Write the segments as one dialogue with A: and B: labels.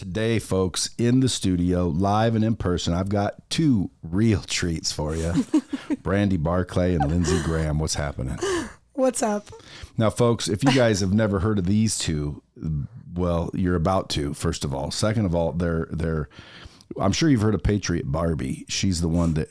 A: Today, folks, in the studio, live and in person, I've got two real treats for you. Brandie Barclay and Lindsey Graham. What's happening?
B: What's up?
A: Now, folks, if you guys have never heard of these two, well, you're about to, first of all. Second of all, they're I'm sure you've heard of Patriot Barbie. She's the one that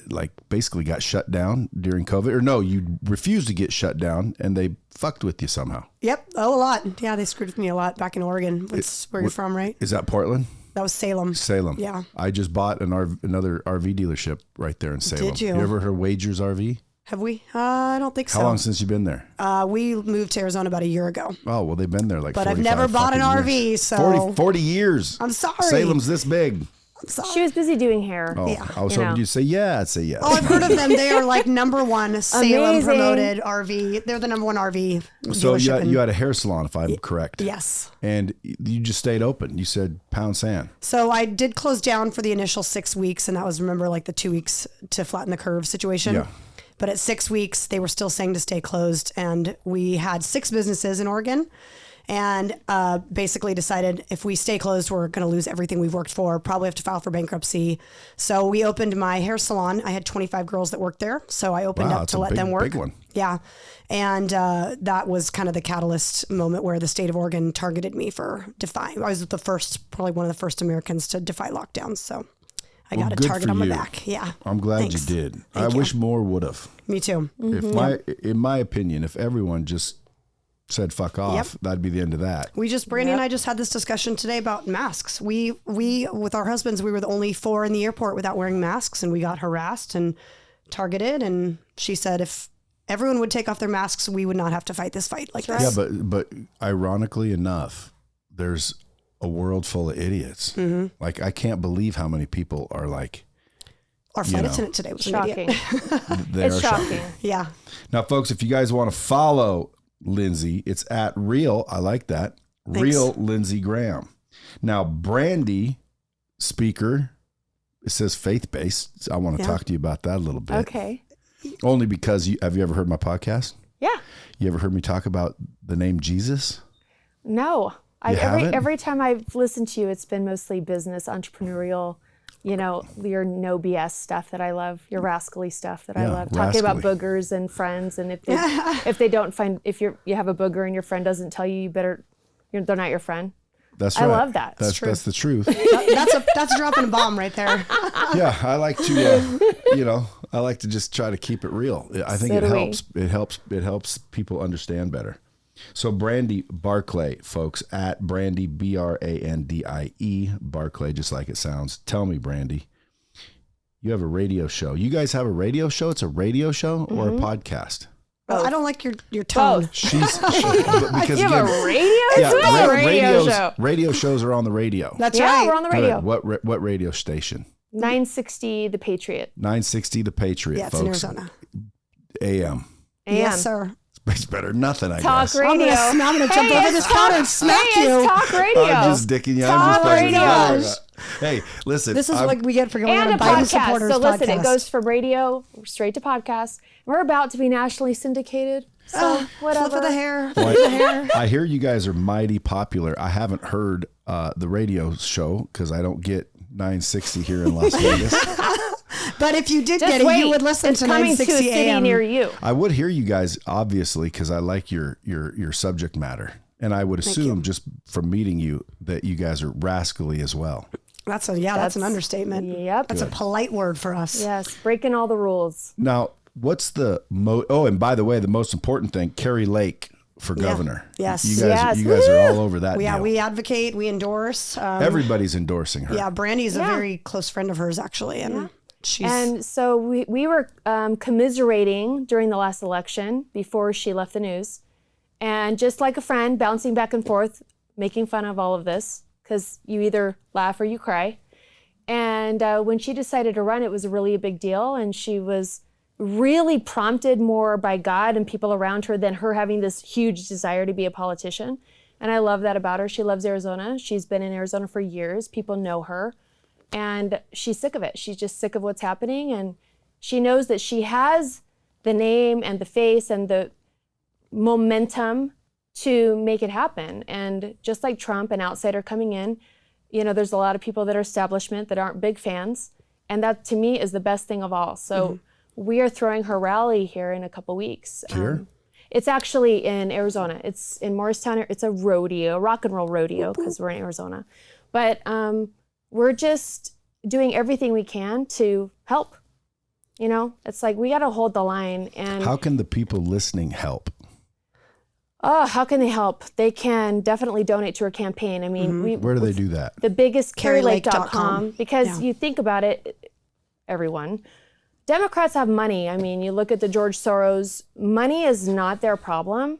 A: basically got shut down during COVID. Or no, you refused to get shut down and they fucked with you somehow.
B: Yep. Oh, a lot. Yeah, they screwed with me a lot back in Oregon. That's where you're from, right?
A: Is that Portland?
B: That was Salem.
A: Salem.
B: Yeah.
A: I just bought another RV dealership right there in Salem.
B: Did you?
A: You ever heard of Wagers RV?
B: Have we? I don't think so.
A: How long since you've been there?
B: We moved to Arizona about a year ago.
A: Oh, well, they've been there like 45
B: But I've never bought an RV,
A: years.
B: so.
A: 40 years.
B: I'm sorry.
A: Salem's this big.
B: I'm sorry.
C: She was busy doing hair.
A: Oh,
B: Yeah.
A: I was hoping you'd say yeah. I'd say yes.
B: Oh, I've heard of them. They are like number one Salem
C: Amazing.
B: promoted RV. They're the number one RV
A: So
B: dealership
A: you had a hair salon, if I'm correct.
B: Yes.
A: And you just stayed open. You said pound sand.
B: So I did close down for the initial 6 weeks, and that was, remember, like the 2 weeks to flatten the curve situation.
A: Yeah.
B: But at 6 weeks, they were still saying to stay closed, and we had 6 businesses in Oregon, and basically decided if we stay closed, we're going to lose everything we've worked for, probably have to file for bankruptcy. So we opened my hair salon. I had 25 girls that worked there, so I opened up to let them work.
A: Big one.
B: Yeah. And that was kind of the catalyst moment where the state of Oregon targeted me for defying. I was probably one of the first Americans to defy lockdowns. So I got a target on my back. Yeah.
A: I'm glad
B: Thanks.
A: you did.
B: Thank
A: I
B: you.
A: wish more would have.
B: Me too.
A: In my opinion, if everyone just said fuck off, that'd be the end of that.
B: Brandie and I just had this discussion today about masks. We with our husbands, we were the only 4 in the airport without wearing masks, and we got harassed and targeted. And she said if everyone would take off their masks, we would not have to fight this fight like this.
A: Yeah, but ironically enough, there's a world full of idiots.
B: Mm-hmm.
A: Like, I can't believe how many people are like,
B: Our flight attendant today was
C: Shocking.
B: an idiot.
C: It's shocking.
B: Yeah.
A: Now, folks, if you guys want to follow Lindsey, it's at real. I like that.
B: Thanks.
A: Real Lindsey Graham. Now, Brandie, speaker, it says faith-based. I want to talk to you about that a little bit.
C: Okay.
A: Only because have you ever heard my podcast?
C: Yeah.
A: You ever heard me talk about the name Jesus?
C: No. Every time I've listened to you, it's been mostly business, entrepreneurial, your no BS stuff that I love, your rascally stuff that I love. Talking about boogers and friends, and if you have a booger and your friend doesn't tell you, they're not your friend.
A: That's right.
C: I love that.
A: That's the truth.
B: That's dropping a bomb right there.
A: Yeah, I like to, I like to just try to keep it real. I think it helps. It helps people understand better. So Brandie Barclay, folks, at Brandie, Brandie, Barclay, just like it sounds. Tell me, Brandie, you have a radio show. You guys have a radio show? It's a radio show or a podcast?
B: Well, I don't like your tone.
A: Because
C: you have a radio?
A: Yeah,
C: a radio show.
A: Radio shows are on the radio.
B: That's right.
C: We're on the radio.
A: What radio station?
C: 960 The Patriot.
A: 960 The Patriot,
B: Yeah, it's
A: folks.
B: in Arizona.
A: AM.
B: Yes, sir.
A: It's better than nothing, I
C: Talk
A: guess.
C: radio.
B: I'm going to jump over this counter and smack you.
C: It's talk radio.
A: I'm just dicking you.
C: Talk radio.
A: Hey, listen.
B: This is what we get for going
C: And
B: on
C: a
B: Biden
C: podcast.
B: supporters
C: So listen,
B: podcast.
C: it goes from radio straight to podcast. We're about to be nationally syndicated. So whatever.
B: Flip of the hair.
A: Well, I hear you guys are mighty popular. I haven't heard the radio show because I don't get 960 here in Las Vegas.
B: But if you did
C: Just
B: get it,
C: wait.
B: you would listen
C: it's
B: to
C: coming
B: 960
C: to a city
B: AM.
C: near you.
A: I would hear you guys, obviously, because I like your subject matter. And I would assume just from meeting you that you guys are rascally as well.
B: That's an understatement.
C: Yep.
B: That's a polite word for us.
C: Yes, breaking all the rules.
A: Now, what's and by the way, the most important thing, Kari Lake for governor.
B: Yes.
A: You guys are all over that deal.
B: We advocate, we endorse.
A: Everybody's endorsing her.
B: Yeah, Brandie's a very close friend of hers, actually. And
C: so we were commiserating during the last election before she left the news. And just like a friend, bouncing back and forth, making fun of all of this, because you either laugh or you cry. And when she decided to run, it was really a big deal. And she was really prompted more by God and people around her than her having this huge desire to be a politician. And I love that about her. She loves Arizona. She's been in Arizona for years. People know her. And she's sick of it. She's just sick of what's happening. And she knows that she has the name and the face and the momentum to make it happen. And just like Trump, an outsider coming in, there's a lot of people that are establishment that aren't big fans. And that to me is the best thing of all. So we are throwing her rally here in a couple weeks.
A: Here?
C: It's actually in Arizona. It's in Morristown. It's a rodeo, rock and roll rodeo, because we're in Arizona. But we're just doing everything we can to help. It's like we got to hold the line. And
A: how can the people listening help?
C: Oh, how can they help? They can definitely donate to her campaign. I mean,
A: where do they do that?
C: The biggest
B: KariLake.com.
C: Because you think about it, everyone, Democrats have money. I mean, you look at the George Soros, money is not their problem.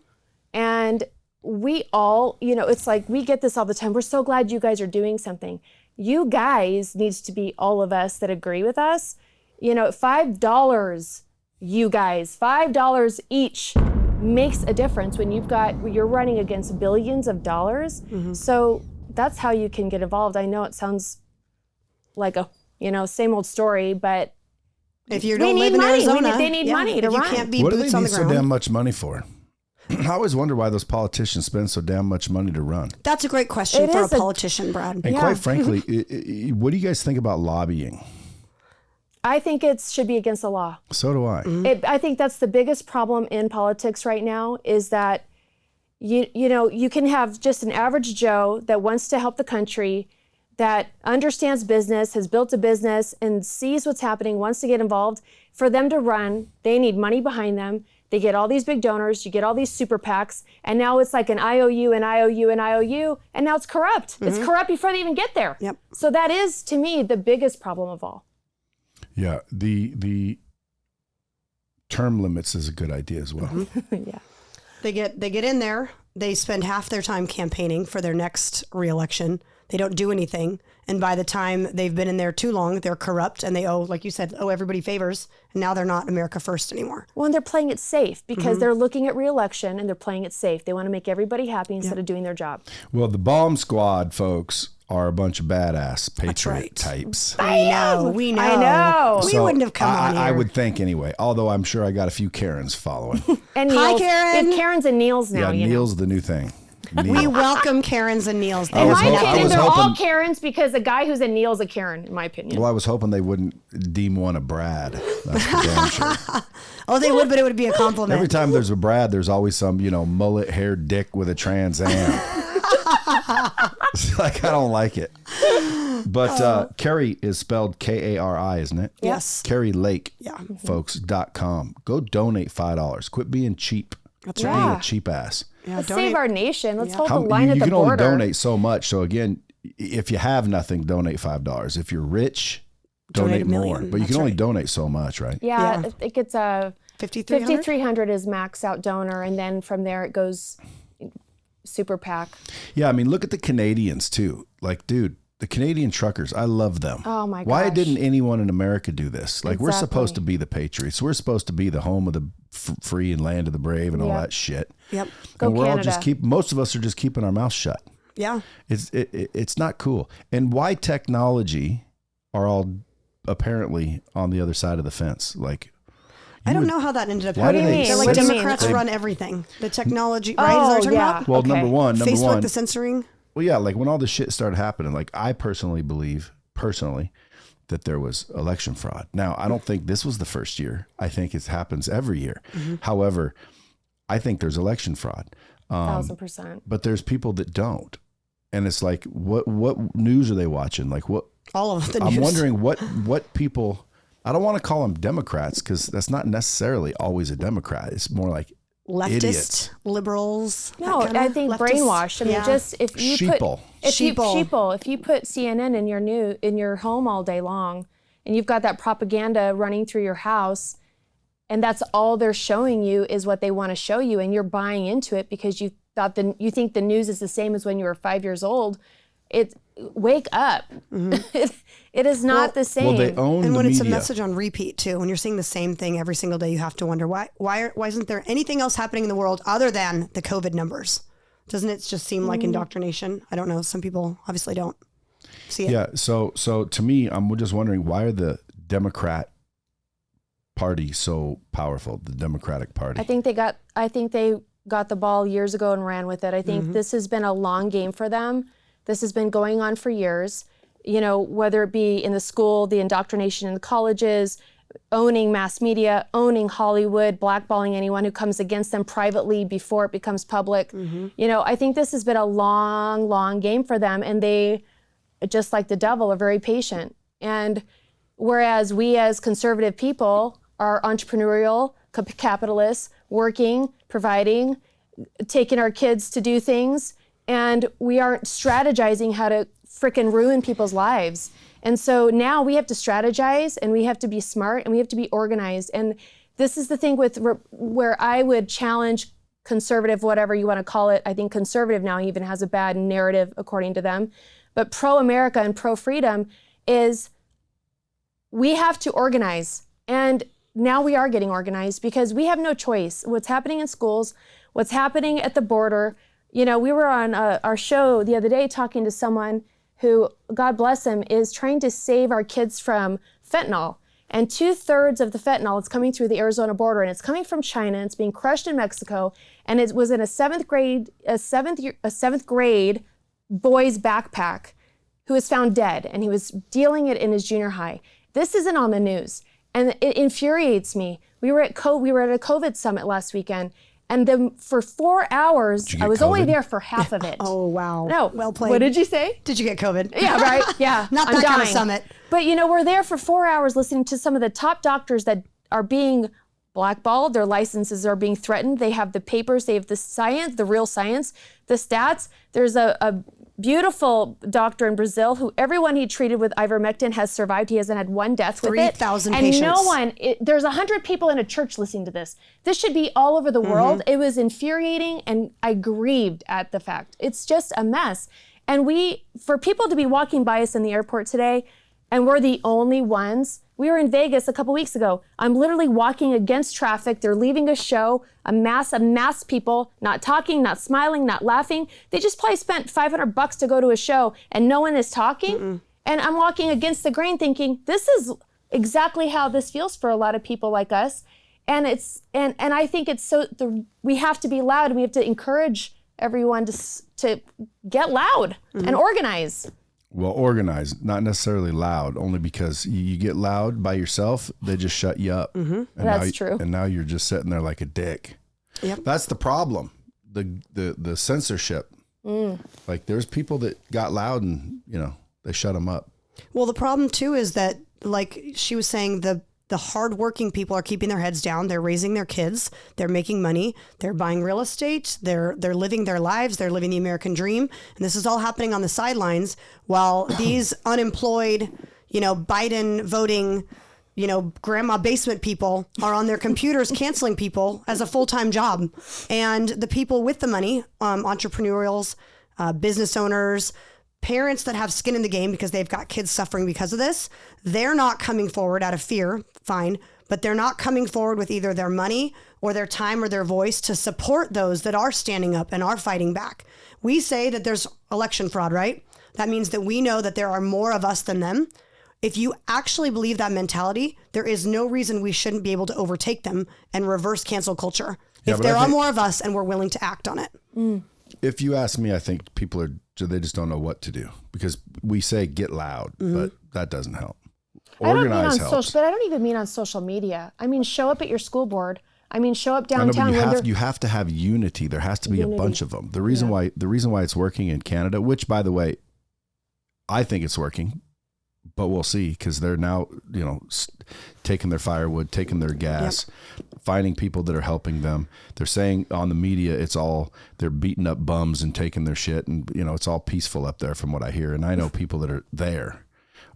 C: And we all, it's like we get this all the time. We're so glad you guys are doing something. You guys needs to be all of us that agree with us. $5, you guys, $5 each makes a difference when you're running against billions of dollars. So that's how you can get involved. I know it sounds like a same old story, but
B: if you don't live in Arizona,
C: they need money to run.
B: You can't be
A: what do they
B: boots on
A: need
B: the
A: so
B: ground.
A: damn much money for? I always wonder why those politicians spend so damn much money to run.
B: That's a great question for a politician, Brad.
A: And quite frankly, what do you guys think about lobbying?
C: I think it should be against the law.
A: So do I.
C: I think that's the biggest problem in politics right now is that you can have just an average Joe that wants to help the country, that understands business, has built a business, and sees what's happening, wants to get involved. For them to run, they need money behind them. They get all these big donors, you get all these super PACs, and now it's like an IOU, an IOU, an IOU, and now it's corrupt. It's corrupt before they even get there.
B: Yep.
C: So that is, to me, the biggest problem of all.
A: Yeah, the term limits is a good idea as well.
C: Yeah.
B: They get in there. They spend half their time campaigning for their next reelection. They don't do anything. And by the time they've been in there too long, they're corrupt and they owe, like you said, everybody favors. And now they're not America first anymore.
C: Well, and they're playing it safe because they're looking at reelection and they're playing it safe. They want to make everybody happy instead of doing their job.
A: Well, the bomb squad folks are a bunch of badass patriot types.
B: We know.
C: I know.
B: We wouldn't have come on here.
A: I would think anyway, although I'm sure I got a few Karens following.
C: And
B: Hi,
C: Neils.
B: Karen.
C: We have Karens and Neils now.
A: Yeah, Neil's the new thing. Neil.
B: We welcome Karens and Neils.
C: In my opinion, they're all
A: hoping-
C: Karens because the guy who's a Neil's a Karen, in my opinion.
A: Well, I was hoping they wouldn't deem one a Brad. That's for damn sure.
B: Oh, they would, but it would be a compliment.
A: Every time there's a Brad, there's always some, mullet-haired dick with a Trans Am. It's like, I don't like it. But Kari is spelled Kari, isn't it?
B: Yes.
A: Kari Lake,
B: Yeah.
A: folks.com. Go donate $5. Quit being cheap.
B: That's
A: Quit
B: right.
A: being a cheap ass.
B: Yeah,
C: Let's
B: donate.
C: save our nation. Let's hold the line
A: You
C: at the
A: can
C: border.
A: only donate so much. So again, if you have nothing, donate $5. If you're rich, donate
B: Donate $1 million.
A: more. But you
B: That's
A: can only
B: right.
A: donate so much, right?
C: Yeah,
B: Yeah.
C: I think it's a
B: 5,300?
C: 5,300 is max out donor, and then from there it goes super PAC.
A: Yeah, I mean, look at the Canadians too. Like, dude, the Canadian truckers, I love them.
C: Oh my
A: Why
C: gosh.
A: didn't anyone in America do this? Like, we're supposed to
C: Exactly.
A: be the patriots. We're supposed to be the home of the free and land of the brave and all
C: Yep.
A: that shit.
B: Yep.
C: Go
A: And we're all
C: Canada.
A: just most of us are just keeping our mouth shut.
B: Yeah.
A: It's not cool. And why technology are all apparently on the other side of the fence? Like,
B: I don't know how that ended up
A: Why do
B: happening.
A: they
B: They're like
C: What do you mean?
B: Democrats
A: They-
B: run everything. The technology, right? Is that what
C: Oh,
B: you're talking
C: yeah.
B: about?
A: well,
C: Okay.
A: number one,
B: Facebook, the censoring.
A: well, yeah, like when all this shit started happening, like I personally believe that there was election fraud. Now, I don't think this was the first year. I think it happens every year. However, I think there's election fraud.
C: 1,000%.
A: But there's people that don't. And it's like, what news are they watching? Like what?
B: All of the news.
A: I'm wondering what people, I don't want to call them Democrats because that's not necessarily always a Democrat. It's more like
B: leftist,
A: idiots.
B: liberals.
C: No,
B: that kinda
C: I think
B: leftist.
C: brainwashed. I mean,
B: Yeah.
C: just if you
A: Sheeple.
C: if you put CNN in your home all day long, and you've got that propaganda running through your house, and that's all they're showing you is what they want to show you, and you're buying into it because you think the news is the same as when you were 5 years old. Wake up. It is not the same.
A: Well, they own
B: And
A: the
B: when it's a
A: media.
B: message on repeat too, when you're seeing the same thing every single day, you have to wonder why isn't there anything else happening in the world other than the COVID numbers? Doesn't it just seem like indoctrination? I don't know. Some people obviously don't see it.
A: Yeah. So to me, I'm just wondering, why are the Democrat Party so powerful? The Democratic Party.
C: I think they got the ball years ago and ran with it. I think this has been a long game for them. This has been going on for years, whether it be in the school, the indoctrination in the colleges, owning mass media, owning Hollywood, blackballing anyone who comes against them privately before it becomes public. I think this has been a long, long game for them, and they, just like the devil, are very patient. And whereas we as conservative people are entrepreneurial, capitalists, working, providing, taking our kids to do things, and we aren't strategizing how to frickin' ruin people's lives. And so now we have to strategize, and we have to be smart, and we have to be organized. And this is the thing with where I would challenge conservative, whatever you want to call it. I think conservative now even has a bad narrative according to them. But pro-America and pro-freedom is we have to organize. And now we are getting organized because we have no choice. What's happening in schools, what's happening at the border. We were on our show the other day talking to someone who, God bless him, is trying to save our kids from fentanyl. And 2/3 of the fentanyl is coming through the Arizona border, and it's coming from China. And it's being crushed in Mexico, and it was in a seventh grade boy's backpack, who was found dead, and he was dealing it in his junior high. This isn't on the news, and it infuriates me. We were at a COVID summit last weekend, and then for 4 hours, I was
A: COVID?
C: only there for half of it.
B: Oh, wow.
C: No.
B: Well played.
C: What did you say?
B: Did you get COVID?
C: Yeah, right. Yeah.
B: Not
C: I'm
B: that kind of
C: dying.
B: summit.
C: But we're there for 4 hours listening to some of the top doctors that are being blackballed. Their licenses are being threatened. They have the papers, they have the science, the real science, the stats. There's a beautiful doctor in Brazil who everyone he treated with ivermectin has survived. He hasn't had one death with it.
B: 3,000
C: and
B: patients.
C: no one, there's 100 people in a church listening to this. This should be all over the world. It was infuriating, and I grieved at the fact. It's just a mess. And for people to be walking by us in the airport today, and we're the only ones. We were in Vegas a couple weeks ago. I'm literally walking against traffic. They're leaving a show, a mass of people, not talking, not smiling, not laughing. They just probably spent $500 to go to a show, and no one is talking. And I'm walking against the grain thinking, this is exactly how this feels for a lot of people like us. And I think it's we have to be loud, and we have to encourage everyone to get loud and organize.
A: Well, organized, not necessarily loud, only because you get loud by yourself, they just shut you up. And
C: That's true.
A: And now you're just sitting there like a dick.
B: Yep.
A: That's the problem. The censorship. Like there's people that got loud and, they shut them up.
B: Well, the problem too is that, like she was saying, the hardworking people are keeping their heads down. They're raising their kids. They're making money. They're buying real estate. They're living their lives. They're living the American dream. And this is all happening on the sidelines while these unemployed, Biden voting, grandma basement people are on their computers canceling people as a full-time job. And the people with the money, entrepreneurials, business owners, parents that have skin in the game because they've got kids suffering because of this, they're not coming forward out of fear, fine, but they're not coming forward with either their money or their time or their voice to support those that are standing up and are fighting back. We say that there's election fraud, right? That means that we know that there are more of us than them. If you actually believe that mentality, there is no reason we shouldn't be able to overtake them and reverse cancel culture.
A: Yeah,
B: if there are more of us and we're willing to act on it.
A: If you ask me, I think people they just don't know what to do because we say get loud, but that doesn't help. Organize helps.
C: But I don't even mean on social media. I mean, show up at your school board. I mean, show up downtown.
A: You have to have unity. There has to be a bunch of them. The reason why it's working in Canada, which by the way, I think it's working, but we'll see because they're now, taking their firewood, taking their gas, finding people that are helping them. They're saying on the media, they're beating up bums and taking their shit. And, it's all peaceful up there from what I hear. And I know people that are there.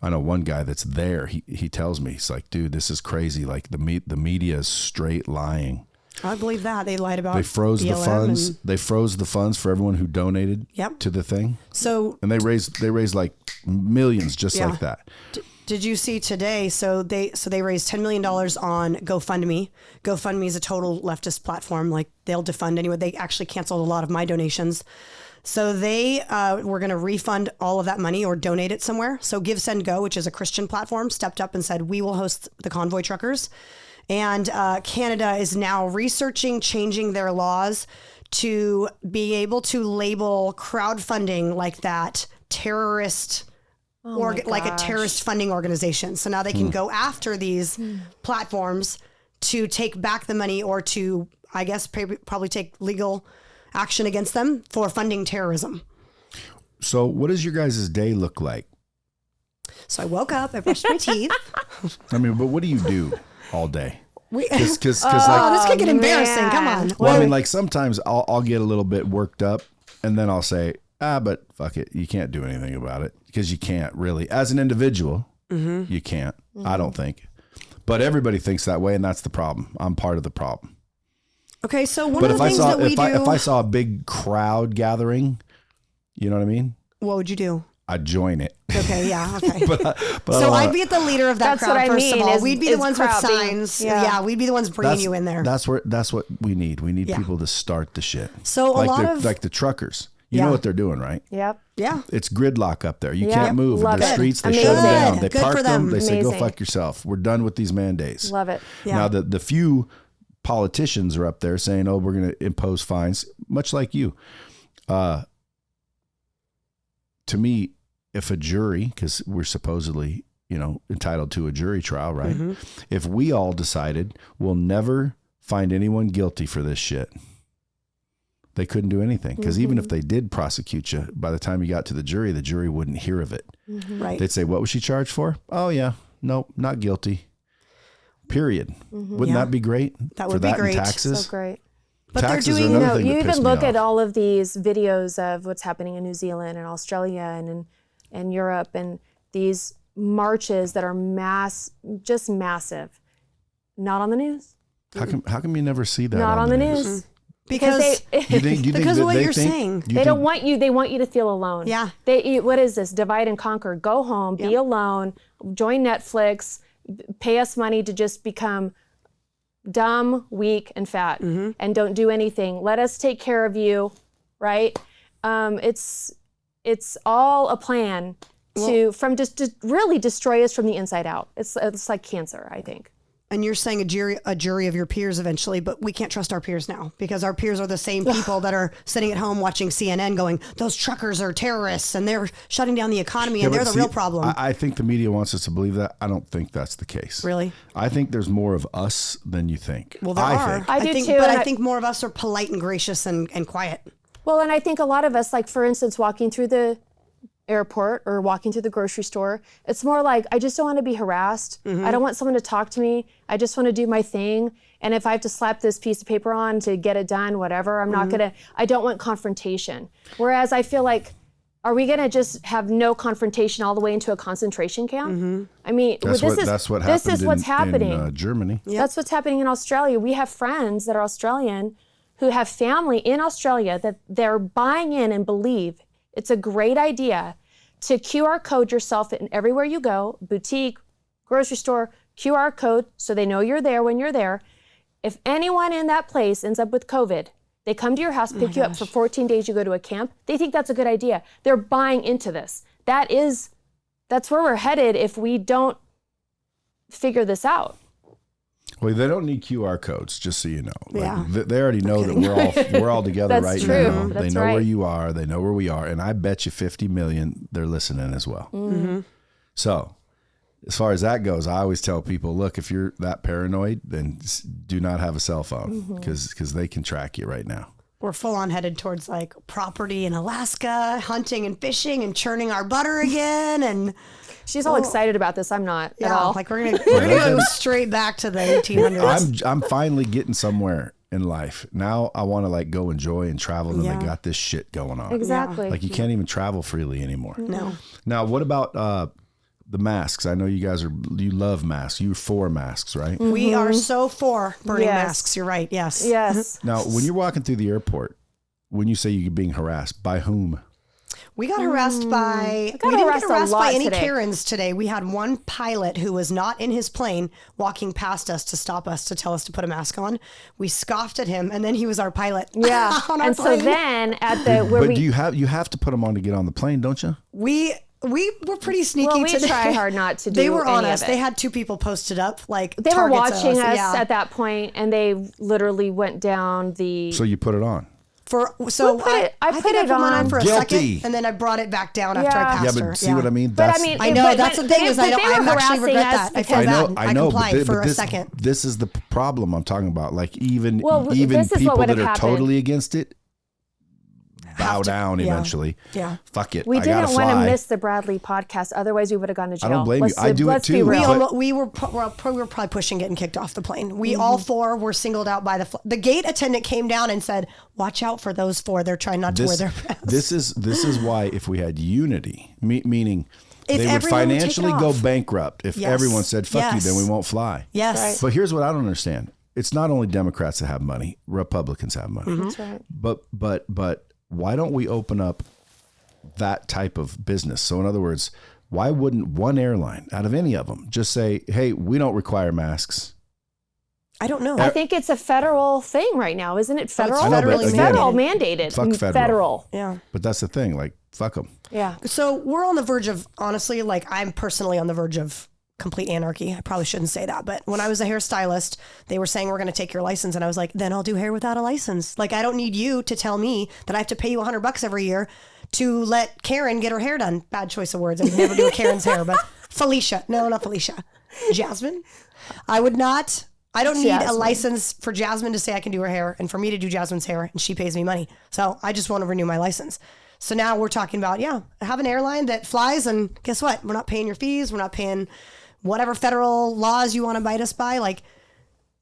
A: I know one guy that's there. He tells me, he's like, dude, this is crazy. Like the media is straight lying.
B: I believe that. They lied about
A: They froze
B: BLM
A: the funds. They froze the funds for everyone who donated to the thing.
B: So,
A: and they raised like millions just like that.
B: Did you see today? So they raised $10 million on GoFundMe. GoFundMe is a total leftist platform. Like they'll defund anyone. They actually canceled a lot of my donations. So they were going to refund all of that money or donate it somewhere. So Give, Send, Go, which is a Christian platform, stepped up and said, we will host the convoy truckers. And Canada is now researching, changing their laws to be able to label crowdfunding like that terrorist, like a terrorist funding organization. So now they can go after these platforms to take back the money or to, I guess, probably take legal action against them for funding terrorism.
A: So what does your guys' day look like?
B: So I woke up, I brushed my teeth.
A: I mean, but what do you do all day?
B: This
A: Like,
B: could get embarrassing. Come on.
A: well, I mean, like sometimes I'll get a little bit worked up and then I'll say, but fuck it. You can't do anything about it because you can't really, as an individual, you can't, I don't think, but everybody thinks that way. And that's the problem. I'm part of the problem.
B: Okay. So one of the things that we do.
A: If I saw a big crowd gathering, you know what I mean?
B: What would you do?
A: I'd join it.
B: Okay, yeah, okay.
A: but
B: so I'd be at the leader of that crowd, first of all. We'd be the ones with signs.
C: Yeah.
B: We'd be the ones bringing you in there.
A: That's what we need. We need people to start the shit.
B: So
A: like the truckers. You know what they're doing, right?
C: Yep.
B: Yeah.
A: It's gridlock up there. You can't move.
C: Love
A: The
C: it.
A: streets, they
C: Amazing.
A: shut them down. They
B: Good
A: park
B: for
A: them.
B: them.
A: They say, go
C: Amazing.
A: fuck yourself. We're done with these mandates.
C: Love it.
B: Yeah.
A: Now, the few politicians are up there saying, we're going to impose fines, much like you. To me, if a jury, because we're supposedly, entitled to a jury trial, right? Mm-hmm. If we all decided we'll never find anyone guilty for this shit, they couldn't do anything. Because even if they did prosecute you, by the time you got to the jury wouldn't hear of it.
B: Mm-hmm. Right.
A: They'd say, what was she charged for? Oh, yeah. Nope, not guilty. Period. Wouldn't that be great?
B: That would be great.
A: And taxes?
C: So great.
B: But
A: taxes
B: they're doing,
A: are another thing
C: you
A: that
C: even
A: pissed me
C: look at
A: off.
C: all of these videos of what's happening in New Zealand and Australia and Europe and these marches that are just massive. Not on the news.
A: How come you never see that?
C: Not on the news.
B: Because because of what you're saying.
C: They don't want you. They want you to feel alone.
B: Yeah.
C: What is this? Divide and conquer. Go home. Be alone. Join Netflix. Pay us money to just become dumb, weak, and fat, and don't do anything. Let us take care of you, right? It's all a plan to really destroy us from the inside out. It's like cancer, I think.
B: And you're saying a jury of your peers eventually, but we can't trust our peers now because our peers are the same people that are sitting at home watching CNN going, those truckers are terrorists and they're shutting down the economy and they're the real problem.
A: I think the media wants us to believe that. I don't think that's the case.
B: Really?
A: I think there's more of us than you think.
B: Well, there are.
C: I do too.
B: But I think more of us are polite and gracious and quiet.
C: Well, and I think a lot of us, like for instance, walking through the airport or walking through the grocery store, it's more like, I just don't want to be harassed. I don't want someone to talk to me. I just want to do my thing. And if I have to slap this piece of paper on to get it done, whatever, I don't want confrontation. Whereas I feel like, are we going to just have no confrontation all the way into a concentration camp? I mean,
A: that's what's happening in Germany.
C: Yep. That's what's happening in Australia. We have friends that are Australian who have family in Australia that they're buying in and believe it's a great idea to QR code yourself in everywhere you go, boutique, grocery store, QR code, so they know you're there when you're there. If anyone in that place ends up with COVID, they come to your house, pick you up for 14 days, you go to a camp. They think that's a good idea. They're buying into this. That's where we're headed if we don't figure this out.
A: Well, they don't need QR codes, just so you know. They already know that we're all together right now. They know where you are. They know where we are. And I bet you 50 million, they're listening as well. So as far as that goes, I always tell people, look, if you're that paranoid, then do not have a cell phone because they can track you right now.
B: We're full on headed towards like property in Alaska, hunting and fishing and churning our butter again. And
C: she's all excited about this. I'm not at all.
B: Like we're gonna go straight back to the 1800s.
A: I'm finally getting somewhere in life. Now I want to like go enjoy and travel, and they got this shit going on.
C: Exactly.
A: Like you can't even travel freely anymore.
B: No.
A: Now, what about the masks? I know you guys you love masks. You're for masks, right?
B: We are so for burning masks. You're right. Yes.
C: Yes.
A: Now, when you're walking through the airport, when you say you're being harassed, by whom?
B: We got harassed by, we didn't get harassed by any Karens today. We had one pilot who was not in his plane walking past us to stop us to tell us to put a mask on. We scoffed at him and then he was our pilot.
C: Yeah.
B: on our
C: and
B: plane.
C: So then
A: do you have to put them on to get on the plane, don't you?
B: We were pretty sneaky
C: we
B: today.
C: try hard not to do
B: They were on
C: any
B: us.
C: of it.
B: They had two people posted up, like
C: they were watching us
B: Yeah.
C: at that point, and they literally went down the.
A: So you put it on.
B: I put it on for a
A: Guilty.
B: second, and then I brought it back down after I passed
A: Yeah,
B: her.
A: but see what I mean?
C: But I mean,
B: I know that's the thing is I actually regret that. I feel bad.
A: I know,
B: complied for a
A: this,
B: second.
A: This is the problem I'm talking about. Like even
C: this is
A: people
C: what
A: that
C: would
A: are
C: have
A: totally against it bow
B: to-
A: down
B: yeah.
A: eventually.
B: Yeah.
A: Fuck it.
C: We
A: I gotta
C: didn't want to
A: fly.
C: miss the Bradley podcast. Otherwise, we would have gone to jail.
A: I don't blame you. I do it
C: let's be
A: too.
C: real.
B: We were probably pushing getting kicked off the plane. We all four were singled out by the gate attendant came down and said, "Watch out for those four. They're trying not to wear their masks."
A: This is why if we had unity, meaning
B: If
A: they would
B: everyone would take it
A: financially go
B: off.
A: bankrupt if
B: Yes.
A: everyone said, "Fuck you,"
B: Yes.
A: then we won't fly.
B: Yes.
C: Right.
A: But here's what I don't understand. It's not only Democrats that have money, Republicans have money.
C: That's right.
A: But why don't we open up that type of business? So in other words, why wouldn't one airline out of any of them just say, "Hey, we don't require masks"?
B: I don't know.
C: I think it's a federal thing right now, isn't it? Federal,
A: I know, but
C: it's
A: again,
C: federal mandated.
A: fuck federal.
B: Yeah.
A: But that's the thing. Like, fuck them.
C: Yeah.
B: So we're on the verge of, honestly, like I'm personally on the verge of complete anarchy. I probably shouldn't say that, but when I was a hairstylist, they were saying we're going to take your license, and I was like, then I'll do hair without a license. Like I don't need you to tell me that I have to pay you $100 every year to let Karen get her hair done. Bad choice of words. I would never do a Karen's hair, but Felicia. No, not Felicia. Jasmine. I would not. I don't need a license for Jasmine to say I can do her hair and for me to do Jasmine's hair, and she pays me money. So I just want to renew my license. So now we're talking about, have an airline that flies, and guess what? We're not paying your fees. We're not paying whatever federal laws you want to bite us by. Like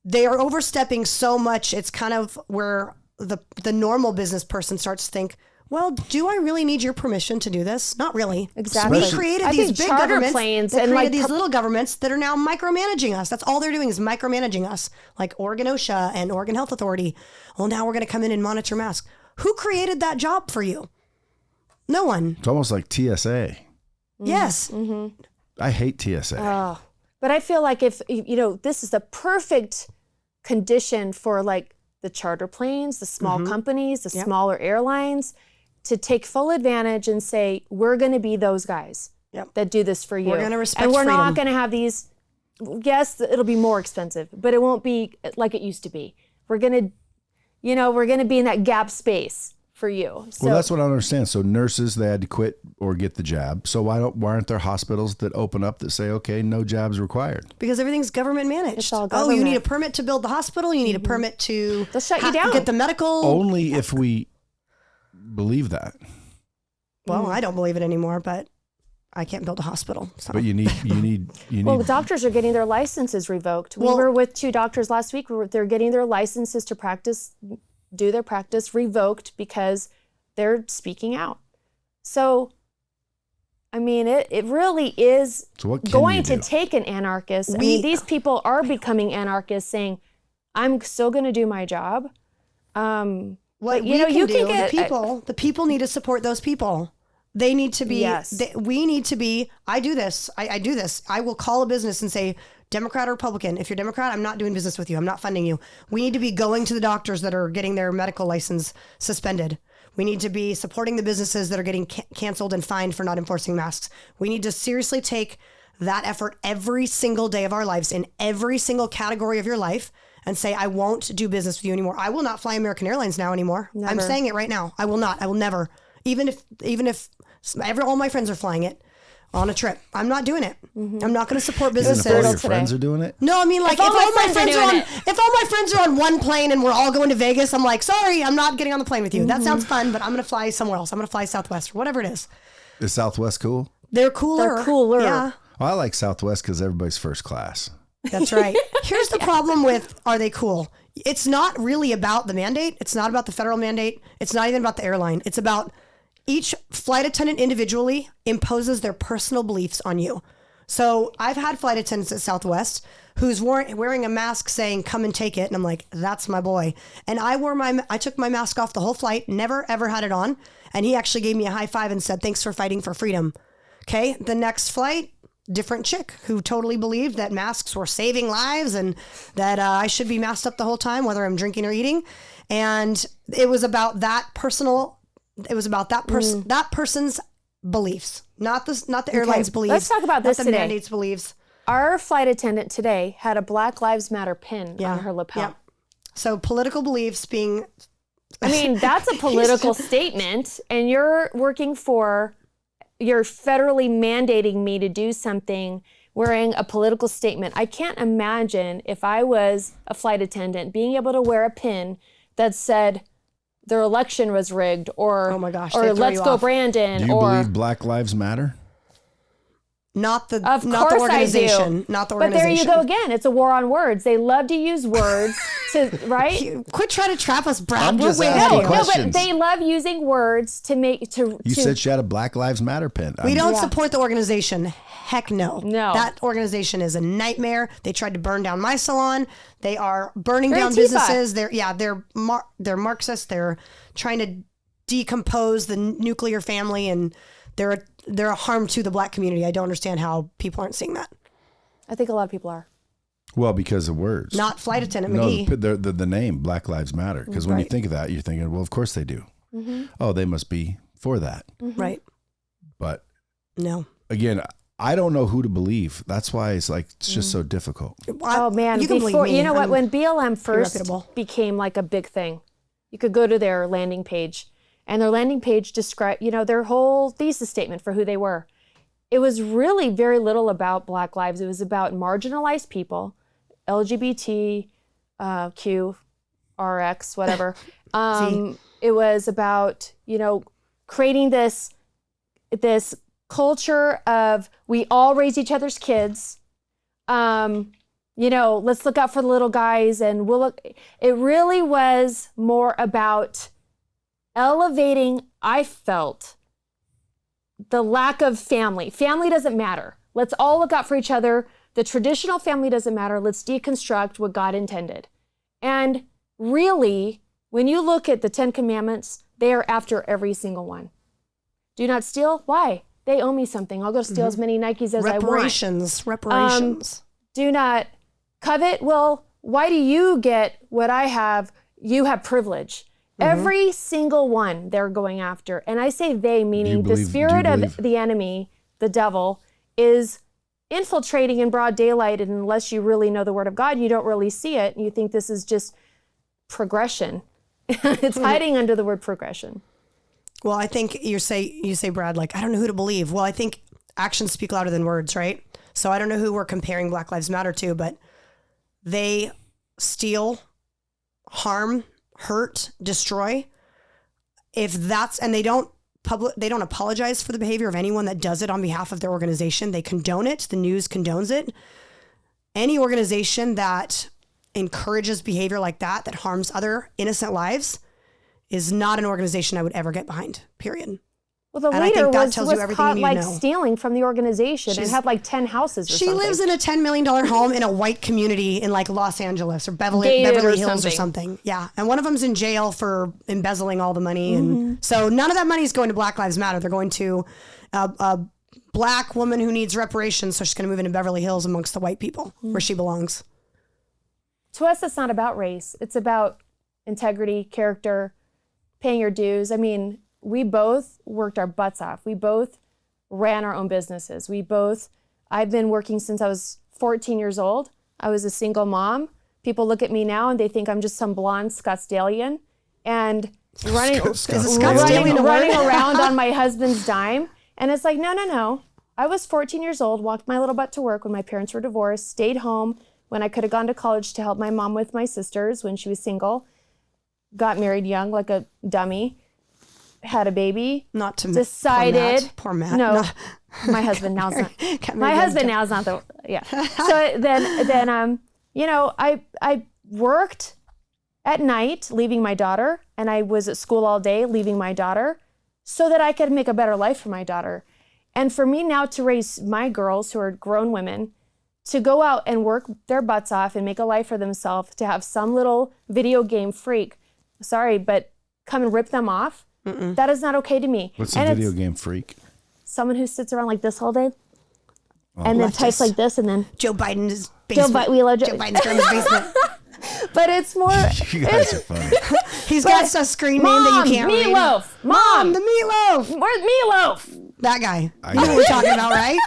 B: they are overstepping so much. It's kind of where the normal business person starts to think, well, do I really need your permission to do this? Not really.
C: Exactly.
B: We created
C: I
B: these
C: think
B: big
C: charter
B: governments
C: planes
B: that
C: and,
B: created
C: like,
B: these little governments that are now micromanaging us. That's all they're doing is micromanaging us. Like Oregon OSHA and Oregon Health Authority. Well, now we're going to come in and monitor masks. Who created that job for you? No one.
A: It's almost like TSA.
B: Yes.
C: Mm-hmm.
A: I hate TSA.
C: But I feel like if, this is the perfect condition for like the charter planes, the small companies, the smaller airlines to take full advantage and say, we're going to be those guys that do this for you.
B: We're going to respect
C: and we're
B: freedom.
C: not going to have these, yes, it'll be more expensive, but it won't be like it used to be. We're going to be in that gap space for you. So,
A: Well, that's what I don't understand. So nurses, they had to quit or get the jab. So why aren't there hospitals that open up that say, okay, no jabs required?
B: Because everything's government managed.
C: It's all
B: Oh,
C: government.
B: you need a permit to build the hospital. You need a permit to
C: They'll shut you down.
B: get the medical.
A: Only if we believe that.
B: Well, I don't believe it anymore, but I can't build a hospital. So.
A: But you need.
C: Well, the doctors are getting their licenses revoked. We were with 2 doctors last week. They're getting their licenses to do their practice revoked because they're speaking out. So, I mean, it really is going to take an anarchist. I mean, these people are becoming anarchists saying, I'm still going to do my job.
B: What the people need to support those people. They need to be, we need to be, I do this. I do this. I will call a business and say, Democrat or Republican, if you're Democrat, I'm not doing business with you. I'm not funding you. We need to be going to the doctors that are getting their medical license suspended. We need to be supporting the businesses that are getting canceled and fined for not enforcing masks. We need to seriously take that effort every single day of our lives in every single category of your life and say, I won't do business with you anymore. I will not fly American Airlines now anymore.
C: Never.
B: I'm saying it right now. I will not. I will never. Even if all my friends are flying it on a trip, I'm not doing it. I'm not going to support businesses.
A: Even if all your friends are doing it?
B: No, I mean, like, if all my friends are on one plane and we're all going to Vegas, I'm like, sorry, I'm not getting on the plane with you. That sounds fun, but I'm going to fly somewhere else. I'm going to fly Southwest or whatever it is.
A: Is Southwest cool?
B: They're cooler. Yeah.
A: I like Southwest because everybody's first class.
B: That's right. Here's the problem with, are they cool? It's not really about the mandate. It's not about the federal mandate. It's not even about the airline. It's about each flight attendant individually imposes their personal beliefs on you. So I've had flight attendants at Southwest who's wearing a mask saying, come and take it. And I'm like, that's my boy. And I took my mask off the whole flight, never, ever had it on. And he actually gave me a high five and said, thanks for fighting for freedom. Okay. The next flight, different chick who totally believed that masks were saving lives and that I should be masked up the whole time, whether I'm drinking or eating. And it was about that that person's beliefs, not the airline's beliefs.
C: Let's talk about this
B: the
C: today.
B: mandate's beliefs.
C: Our flight attendant today had a Black Lives Matter pin on her lapel.
B: Yeah. So political beliefs being
C: I mean, that's a political statement, and you're federally mandating me to do something wearing a political statement. I can't imagine if I was a flight attendant being able to wear a pin that said their election was rigged, or
B: oh my gosh,
C: or let's go Brandon.
A: Do you believe Black Lives Matter?
B: Not the
C: of
B: not
C: course
B: the organization.
C: I do.
B: Not the
C: But
B: organization.
C: there you go again. It's a war on words. They love to use words to right.
B: Quit trying to trap us, Brad.
A: I'm
B: We're
A: just
B: way
A: asking
B: ahead of you.
A: questions.
C: No, but they love using words to make to.
A: You said she had a Black Lives Matter pin.
B: We don't support the organization. Heck no.
C: No.
B: That organization is a nightmare. They tried to burn down my salon. They are burning
C: They're
B: down
C: Antifa.
B: businesses. They're Marxists. They're trying to decompose the nuclear family, and they're a harm to the Black community. I don't understand how people aren't seeing that.
C: I think a lot of people are.
A: Well, because of words.
B: Not Flight Attendant
A: No,
B: McGee.
A: the name Black Lives Matter. Because when you
B: Right.
A: think of that, you're thinking, well, of course they do. Oh, they must be for that.
B: Right.
A: But
B: No.
A: again, I don't know who to believe. That's why it's just so difficult.
C: Oh man,
B: you can believe
C: before
B: me.
C: you know what?
B: I'm
C: When BLM first
B: irreputable.
C: became like a big thing, you could go to their landing page, and their landing page described, their whole thesis statement for who they were. It was really very little about Black lives. It was about marginalized people, LGBT, Q, RX, whatever. It was about, creating this culture of we all raise each other's kids. Let's look out for the little guys, and it really was more about elevating, I felt, the lack of family. Family doesn't matter. Let's all look out for each other. The traditional family doesn't matter. Let's deconstruct what God intended. And really, when you look at the 10 Commandments, they are after every single one. Do not steal. Why? They owe me something. I'll go steal as many Nikes as I want.
B: Reparations.
C: Do not covet. Well, why do you get what I have? You have privilege. Every single one they're going after. And I say they, meaning the spirit of the enemy, the devil, is infiltrating in broad daylight. And unless you really know the word of God, you don't really see it. And you think this is just progression. It's hiding under the word progression.
B: Well, I think you say, Brad, like, I don't know who to believe. Well, I think actions speak louder than words, right? So I don't know who we're comparing Black Lives Matter to, but they steal, harm, hurt, destroy. And they don't apologize for the behavior of anyone that does it on behalf of their organization. They condone it. The news condones it. Any organization that encourages behavior like that harms other innocent lives is not an organization I would ever get behind, period.
C: Well, the
B: And I
C: leader
B: think that
C: was
B: tells you everything
C: caught
B: you need to know.
C: stealing from the organization and had 10 houses or
B: She
C: something.
B: lives in a $10 million home in a white community in Los Angeles or Beverly Hills or something. Yeah. And one of them's in jail for embezzling all the money. And so none of that money is going to Black Lives Matter. They're going to a Black woman who needs reparations. So she's going to move into Beverly Hills amongst the white people where she belongs.
C: To us, it's not about race. It's about integrity, character, paying your dues. I mean, we both worked our butts off. We both ran our own businesses. I've been working since I was 14 years old. I was a single mom. People look at me now and they think I'm just some blonde Scottsdalian and running around on my husband's dime. And it's like, no. I was 14 years old, walked my little butt to work when my parents were divorced, stayed home when I could have gone to college to help my mom with my sisters when she was single, got married young like a dummy, had a baby, decided,
B: poor Matt.
C: No, my husband now's not. My husband now's not the. Yeah. So then I worked at night, leaving my daughter, and I was at school all day, leaving my daughter, so that I could make a better life for my daughter. And for me now to raise my girls, who are grown women, to go out and work their butts off and make a life for themselves, to have some little video game freak, sorry, but come and rip them off. That is not okay to me.
A: What's a video game freak?
C: Someone who sits around like this all day and then types like this and then
B: Joe Biden's basement.
C: We love
B: Joe Biden's grandma's basement.
C: But it's more.
A: You guys are funny.
B: He's got a screen name that you can't read.
C: Meatloaf.
B: Mom, the meatloaf.
C: Where's Meatloaf?
B: That guy. You know what we're talking about, right?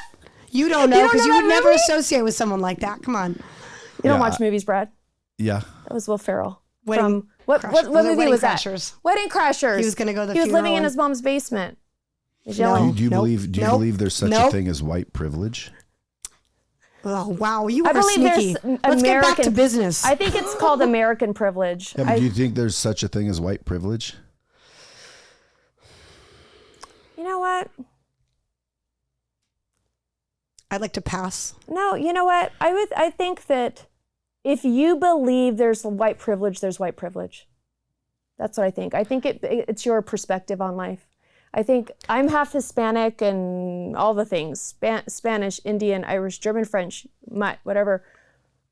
B: You don't know because you would never associate with someone like that. Come on.
C: You don't watch movies, Brad?
A: Yeah.
C: That was Will Ferrell.
B: Wedding
C: What movie was that?
B: Crashers.
C: Wedding Crashers.
B: He was going to go to the
C: He was
B: funeral
C: living in
B: and-
C: his mom's basement. He's
B: No.
C: yelling.
A: Do you believe there's such a
B: Nope.
A: thing as white privilege?
B: Oh, wow. You
C: I
B: are
C: believe
B: sneaky.
C: there's
B: Let's get back to
C: American-
B: business.
C: I think it's called American privilege.
A: Yeah, but do you think there's such a thing as white privilege?
C: You know what?
B: I'd like to pass.
C: No, you know what? I think that if you believe there's white privilege, there's white privilege. That's what I think. I think it's your perspective on life. I think I'm half Hispanic and all the things, Spanish, Indian, Irish, German, French, whatever.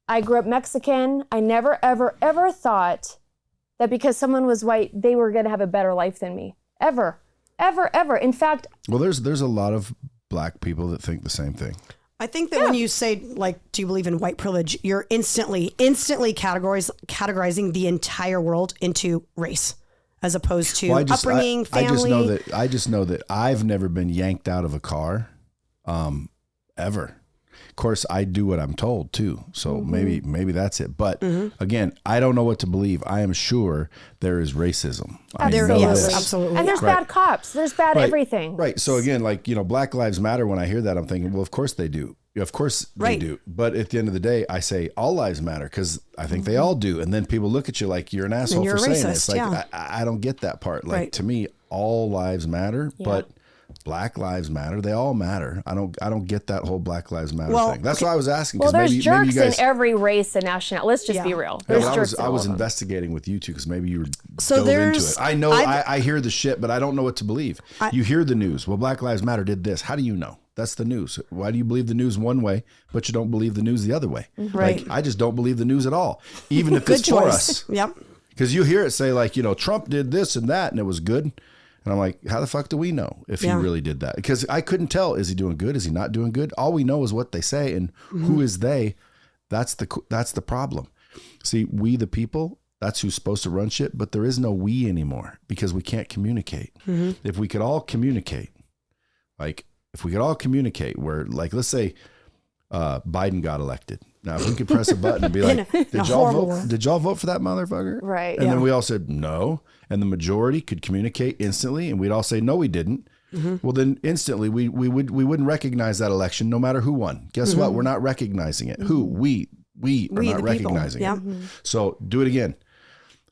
C: I grew up Mexican. I never, ever, ever thought that because someone was white, they were going to have a better life than me. Ever, ever, ever. In fact,
A: Well, there's a lot of black people that think the same thing.
B: I think that when you say, like, do you believe in white privilege, you're instantly categorizing the entire world into race, as opposed to upbringing, family.
A: I just know that I've never been yanked out of a car, ever. Of course, I do what I'm told too. So maybe that's it. But again, I don't know what to believe. I am sure there is racism.
B: Absolutely.
C: and there's bad cops. There's bad everything.
A: Right. So again, like, Black Lives Matter, when I hear that, I'm thinking, well, of course they do. Of course they do. But at the end of the day, I say all lives matter because I think they all do. And then people look at you like you're an asshole
B: you're
A: for
B: a
A: saying it.
B: racist,
A: It's like, I don't get that part. Like, to me, all lives matter, but Black Lives Matter. They all matter. I don't get that whole Black Lives Matter thing. That's why I was asking.
C: Well, there's
A: maybe
C: jerks
A: you guys,
C: in every race and nationality. Let's just be real. There's jerks.
A: I was
C: in all of them.
A: investigating with you two because maybe you were
B: So
A: dove into
B: there's-
A: it. I know I hear the shit, but I don't know what to believe. You hear the news. Well, Black Lives Matter did this. How do you know? That's the news. Why do you believe the news one way, but you don't believe the news the other way?
B: Right.
A: Like, I just don't believe the news at all, even if
B: Good
A: it's for
B: choice.
A: us.
B: Yep.
A: Because you hear it say like, Trump did this and that, and it was good. And I'm like, how the fuck do we know if he really did that? Because I couldn't tell. Is he doing good? Is he not doing good? All we know is what they say, and who is they? That's the problem. See, we the people, that's who's supposed to run shit, but there is no we anymore because we can't communicate. If we could all communicate, where, like, let's say Biden got elected. Now, if we could press a button and be like, did y'all vote for that motherfucker?
C: Right.
A: And then we all said no. And the majority could communicate instantly. And we'd all say, no, we didn't. Well, then instantly we wouldn't recognize that election no matter who won. Guess what? We're not recognizing it. Who? We are not recognizing it. So do it again.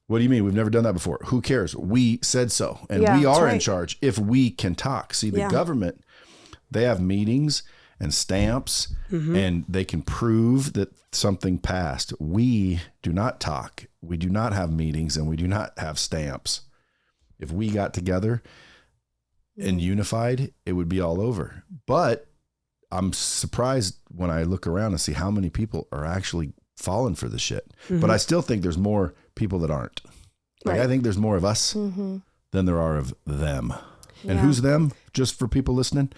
A: What do you mean? We've never done that before. Who cares? We said so. And we are in charge if we can talk. See, the government, they have meetings and stamps, and they can prove that something passed. We do not talk. We do not have meetings, and we do not have stamps. If we got together and unified, it would be all over. But I'm surprised when I look around and see how many people are actually falling for this shit. But I still think there's more people that aren't. Like, I think there's more of us than there are of them. And who's them? Just for people listening,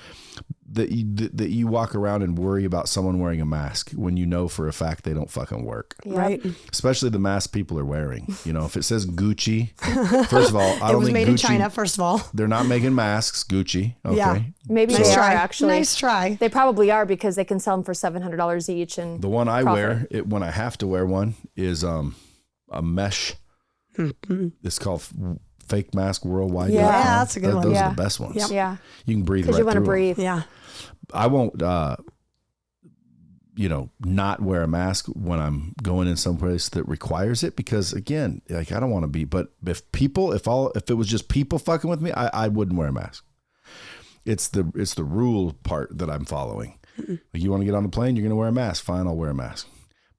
A: that you walk around and worry about someone wearing a mask when you know for a fact they don't fucking work.
B: Right.
A: Especially the mask people are wearing. If it says Gucci, first of all, I don't think
B: It was made in
A: Gucci,
B: China, first of all.
A: They're not making masks, Gucci. Okay.
B: Yeah.
C: Maybe
B: Nice
C: they
B: try.
C: are actually.
B: Nice try.
C: They probably are because they can sell them for $700 each. And
A: The one I wear, when I have to wear one, is a mesh. It's called Fake Mask Worldwide.
B: Yeah, that's a good one.
A: Those
C: Yeah.
A: are the best ones.
B: Yep.
C: Yeah.
A: You can breathe
C: Because
A: right
C: you want to
A: through 'em.
C: breathe.
B: Yeah.
A: I won't, not wear a mask when I'm going in someplace that requires it because, again, like, I don't want to be. But if it was just people fucking with me, I wouldn't wear a mask. It's the rule part that I'm following. Like, you want to get on the plane, you're going to wear a mask. Fine, I'll wear a mask.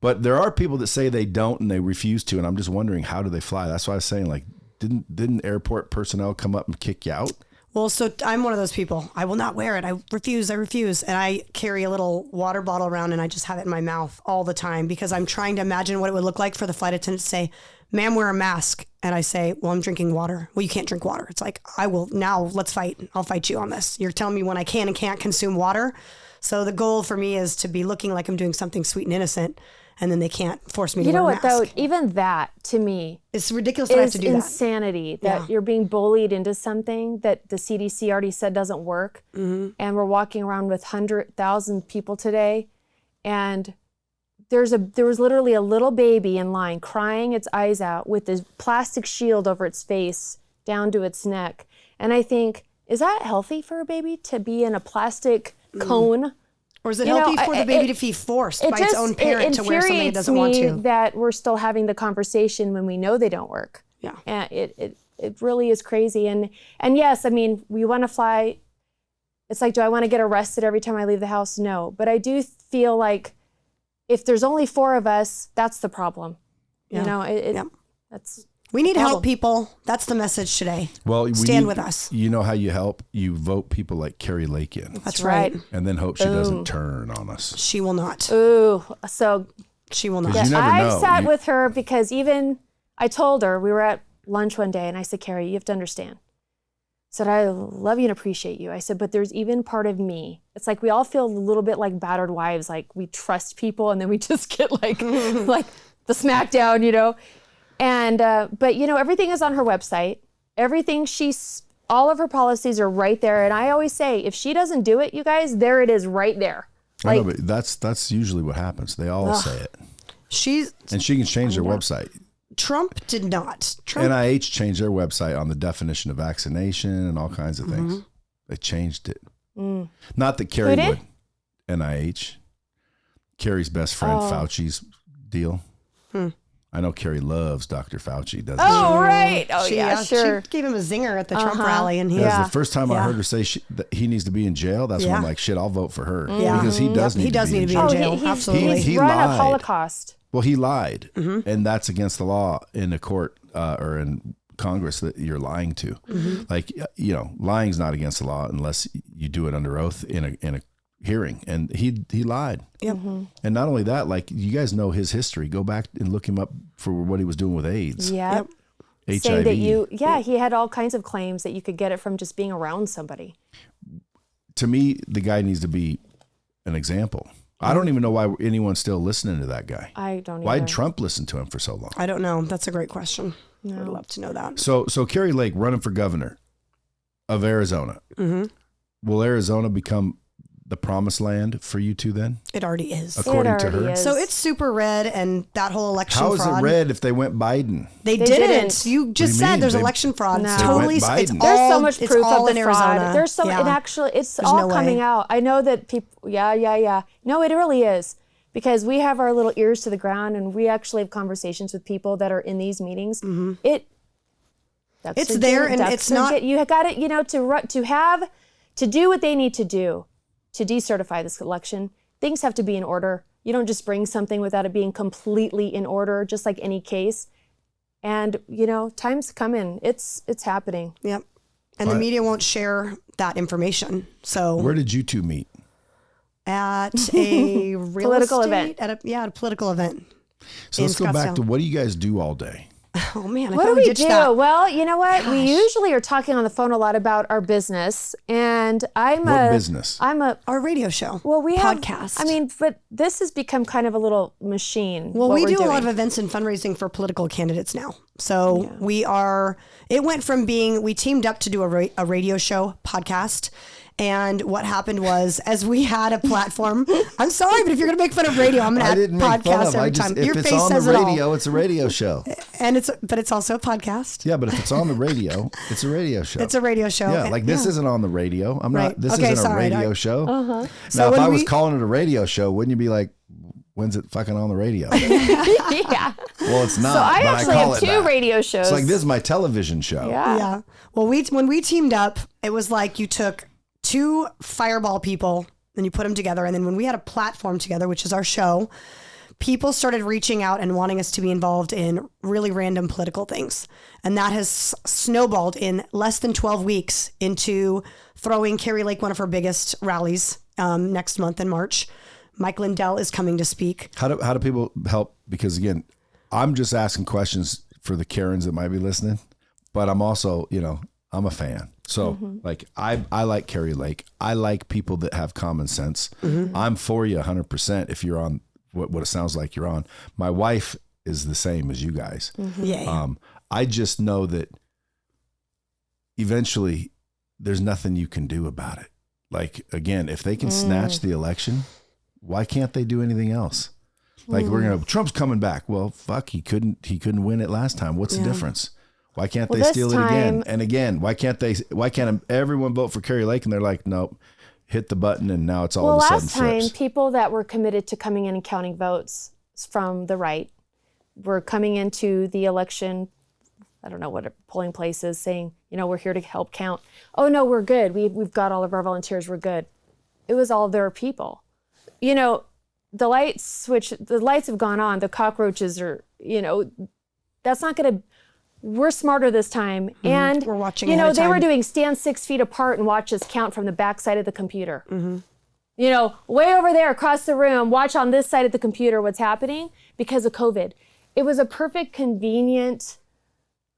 A: But there are people that say they don't and they refuse to, and I'm just wondering, how do they fly? That's why I was saying, like, didn't airport personnel come up and kick you out?
B: Well, so I'm one of those people. I will not wear it. I refuse. And I carry a little water bottle around and I just have it in my mouth all the time because I'm trying to imagine what it would look like for the flight attendant to say, ma'am, wear a mask. And I say, well, I'm drinking water. Well, you can't drink water. It's like, I will now, let's fight. I'll fight you on this. You're telling me when I can and can't consume water. So the goal for me is to be looking like I'm doing something sweet and innocent. And then they can't force me to wear a mask.
C: You know what, though? Even that, to me,
B: it's ridiculous that I have to do that.
C: Insanity that you're being bullied into something that the CDC already said doesn't work. And we're walking around with 100,000 people today. And there was literally a little baby in line crying its eyes out with this plastic shield over its face down to its neck. And I think, is that healthy for a baby to be in a plastic cone?
B: Or is it healthy for the baby to be forced by its own parent to wear something it doesn't want to?
C: It infuriates me that we're still having the conversation when we know they don't work.
B: Yeah.
C: And it really is crazy. And yes, I mean, we want to fly. It's like, do I want to get arrested every time I leave the house? No. But I do feel like if there's only 4 of us, that's the problem.
B: Yeah.
C: You know, that's...
B: We need help, people. That's the message today.
A: Well,
B: stand with us.
A: You know how you help? You vote people like Kari Lake in.
B: That's right.
A: And then hope she doesn't turn on us.
B: She will not.
C: Ooh, so
B: she will not.
A: You never
C: I
A: know.
C: sat with her because I told her, we were at lunch one day and I said, Kari, you have to understand. I said, I love you and appreciate you. I said, but there's even part of me. It's like we all feel a little bit like battered wives, like we trust people and then we just get like the smackdown, you know. And, but you know, everything is on her website. All of her policies are right there. And I always say, if she doesn't do it, you guys, there it is right there.
A: I know, but that's usually what happens. They all say it. And she can change their website.
B: Trump did not.
A: NIH changed their website on the definition of vaccination and all kinds of things. They changed it. Not that Kari would. NIH. Kari's best friend, Fauci's deal. I know Kari loves Dr. Fauci, doesn't she?
C: Oh, right. Oh, yeah, sure.
B: She gave him a zinger at the Trump rally. And
A: the first time I heard her say that he needs to be in jail, that's when I'm like, shit, I'll vote for her. Because he does need to be in jail.
B: Absolutely.
C: He's run a Holocaust.
A: Well, he lied. And that's against the law in a court or in Congress that you're lying to. Like, you know, lying's not against the law unless you do it under oath in a hearing, and he lied. And not only that, like, you guys know his history. Go back and look him up for what he was doing with AIDS.
C: HIV. Saying that he had all kinds of claims that you could get it from just being around somebody.
A: To me, the guy needs to be an example. I don't even know why anyone's still listening to that guy.
C: I don't either.
A: Why did Trump listen to him for so long?
B: I don't know. That's a great question. No. I'd love to know that.
A: So Kari Lake running for governor of Arizona. Will Arizona become the promised land for you two then?
B: It already is.
A: According to her.
B: So it's super red, and that whole election
A: fraud.
B: fraud.
A: How is it red if they went Biden?
B: They didn't. You just said there's election fraud.
C: No.
B: It's totally.
A: There's
C: so much proof of the fraud.
B: Arizona.
C: There's so it actually. It's all coming out. I know that people. Yeah. No, it really is, because we have our little ears to the ground, and we actually have conversations with people that are in these meetings.
B: It's there, and it's not.
C: You got it. You know, to do what they need to do to decertify this election, things have to be in order. You don't just bring something without it being completely in order, just like any case. And, you know, time's coming. It's happening.
B: Yep. And the media won't share that information. So
A: where did you two meet?
B: At a
C: political event.
B: At a political event.
A: So let's go back to, what do you guys do all day?
B: Oh man,
C: what do we do? Well, you know what? Gosh. We usually are talking on the phone a lot about our business, and
A: What business?
B: Our radio show.
C: Well, we
B: podcast.
C: I mean, but this has become kind of a little machine.
B: Well, we do a lot of events and fundraising for political candidates now. So it went from we teamed up to do a radio show podcast. And what happened was, as we had a platform, I'm sorry, but if you're going to make fun of radio, I'm going to add podcast every time. Your face says it all. If it's on the radio,
A: it's a radio show.
B: But it's also a podcast.
A: Yeah, but if it's on the radio, it's a radio show.
B: It's a radio show.
A: Yeah, like this isn't on the radio. This isn't a radio show. Now,
B: so
A: if I was calling it a radio show, wouldn't you be like, when's it fucking on the radio?
C: Yeah.
A: Well, it's not.
C: So I actually have 2 radio shows.
A: It's like, this is my television show.
B: Yeah. Well, when we teamed up, it was like you took 2 fireball people and you put them together. And then when we had a platform together, which is our show, people started reaching out and wanting us to be involved in really random political things. And that has snowballed in less than 12 weeks into throwing Kari Lake one of her biggest rallies next month in March. Mike Lindell is coming to speak. How
A: do people help? Because again, I'm just asking questions for the Karens that might be listening, but I'm also, I'm a fan. So like, I like Kari Lake. I like people that have common sense. I'm for you 100% if you're on what it sounds like you're on. My wife is the same as you guys. I just know that eventually there's nothing you can do about it. Like, again, if they can snatch the election, why can't they do anything else? Like Trump's coming back. Well, fuck, he couldn't win it last time. What's the difference? Why can't they steal it again and again? Why can't everyone vote for Kari Lake? And they're like, nope, hit the button, and now it's all of a sudden flips.
C: Last time, people that were committed to coming in and counting votes from the right were coming into the election, I don't know what polling places, saying, we're here to help count. Oh no, we're good. We've got all of our volunteers. We're good. It was all their people. The lights have gone on. The cockroaches are, that's not going to. We're smarter this time, and
B: we're watching.
C: They were doing stand 6 feet apart and watch us count from the back side of the computer. Way over there across the room, watch on this side of the computer what's happening because of COVID. It was a perfect, convenient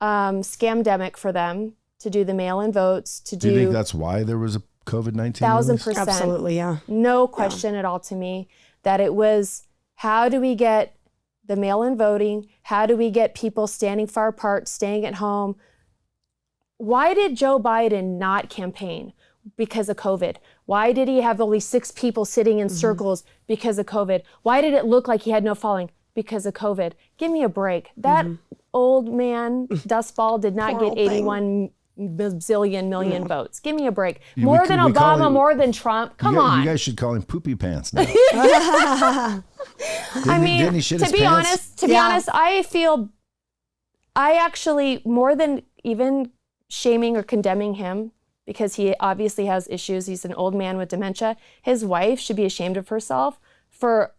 C: scamdemic for them to do the mail-in votes. Do you
A: think that's why there was a COVID-19?
C: 1,000%,
B: absolutely, yeah.
C: No question at all to me that it was. How do we get the mail-in voting? How do we get people standing far apart, staying at home? Why did Joe Biden not campaign? Because of COVID. Why did he have only 6 people sitting in circles? Because of COVID. Why did it look like he had no following? Because of COVID. Give me a break. That old man, dustball, did not get 81 bazillion million votes. Give me a break. More than Obama, more than Trump. Come on.
A: You guys should call him Poopy Pants now.
C: Didn't he shit his pants? To be honest, I actually, more than even shaming or condemning him, because he obviously has issues, he's an old man with dementia, his wife should be ashamed of herself for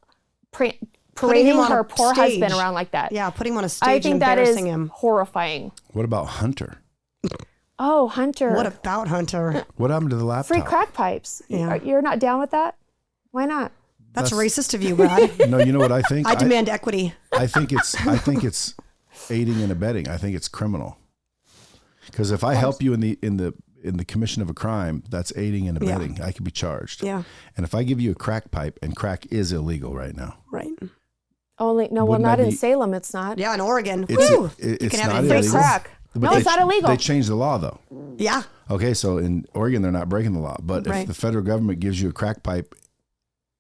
C: parading her poor husband around like that.
B: Yeah, putting him on a stage
C: I think
B: and
C: that is
B: embarrassing him.
C: Horrifying.
A: What about Hunter?
C: Oh, Hunter.
B: What about Hunter?
A: What happened to the laptop?
C: Free crack pipes.
B: Yeah.
C: You're not down with that? Why not?
B: That's racist of you, Brad.
A: No, you know what I think?
B: I demand equity.
A: I think it's aiding and abetting. I think it's criminal. Because if I help you in the commission of a crime, that's aiding and abetting. Yeah. I could be charged.
B: Yeah.
A: And if I give you a crack pipe, and crack is illegal right now.
B: Right.
C: Not in Salem, it's not.
B: Yeah, in Oregon.
A: It's
B: can have
A: not
B: free
A: illegal.
C: Crack.
A: But
C: it's not illegal.
A: They changed the law, though.
B: Yeah.
A: Okay, so in Oregon, they're not breaking the law. But if the federal government gives you a crack pipe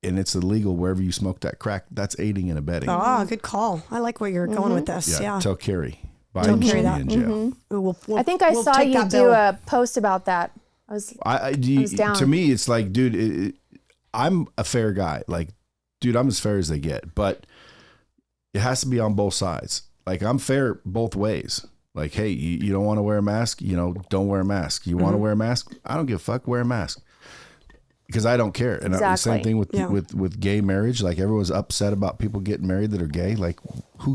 A: and it's illegal wherever you smoke that crack, that's aiding and abetting.
B: Oh, good call. I like where you're going with this. Yeah.
A: Tell Kari. Biden should be in jail.
C: I think I saw you do a post about that. I was down.
A: To me, it's like, dude, I'm a fair guy. Like, dude, I'm as fair as they get. But it has to be on both sides. Like, I'm fair both ways. Like, hey, you don't want to wear a mask, don't wear a mask. You want to wear a mask? I don't give a fuck, wear a mask. Because I don't care. And the same thing with gay marriage. Like, everyone's upset about people getting married that are gay. Like,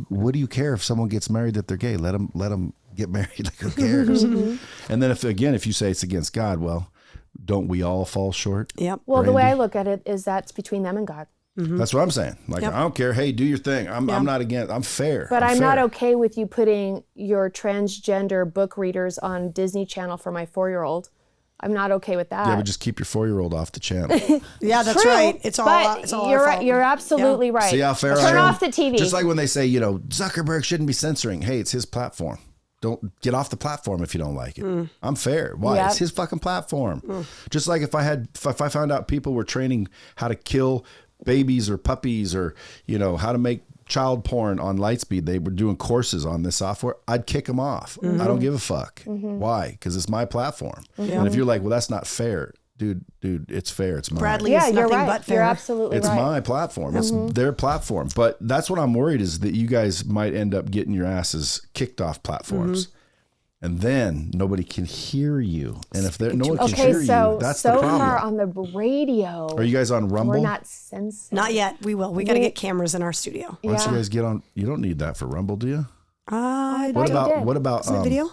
A: what do you care if someone gets married that they're gay? Let them get married. Like, who cares? And then if you say it's against God, well, don't we all fall short?
B: Yep.
C: Well, Brandie? The way I look at it is that's between them and God.
A: That's what I'm saying. Like, I don't care. Hey, do your thing. I'm not against. I'm fair.
C: But I'm not okay with you putting your transgender book readers on Disney Channel for my 4-year-old. I'm not okay with that.
A: Yeah, but just keep your 4-year-old off the channel.
B: Yeah, that's right. It's all
C: you're
B: our
C: right.
B: fault.
C: You're absolutely right.
A: See how fair I am?
C: Turn off the TV.
A: Just like when they say, Zuckerberg shouldn't be censoring. Hey, it's his platform. Don't get off the platform if you don't like it. I'm fair. Why? Yep. It's his fucking platform. Just like if I found out people were training how to kill babies or puppies or, how to make child porn on Lightspeed, they were doing courses on this software, I'd kick them off. I don't give a fuck. Why? Because it's my platform. And if you're like, well, that's not fair. Dude, it's fair. It's mine.
B: Bradley is nothing but fair.
C: You're absolutely
A: right. It's
C: my
A: platform. It's their platform. But that's what I'm worried is that you guys might end up getting your asses kicked off platforms. And then nobody can hear you. And if no one can hear you, that's the problem.
C: So far on the radio.
A: Are you guys on Rumble?
C: We're not censored.
B: Not yet. We will. We got to get cameras in our studio.
A: Why don't you guys get on? You don't need that for Rumble, do you?
B: What
A: about
B: video?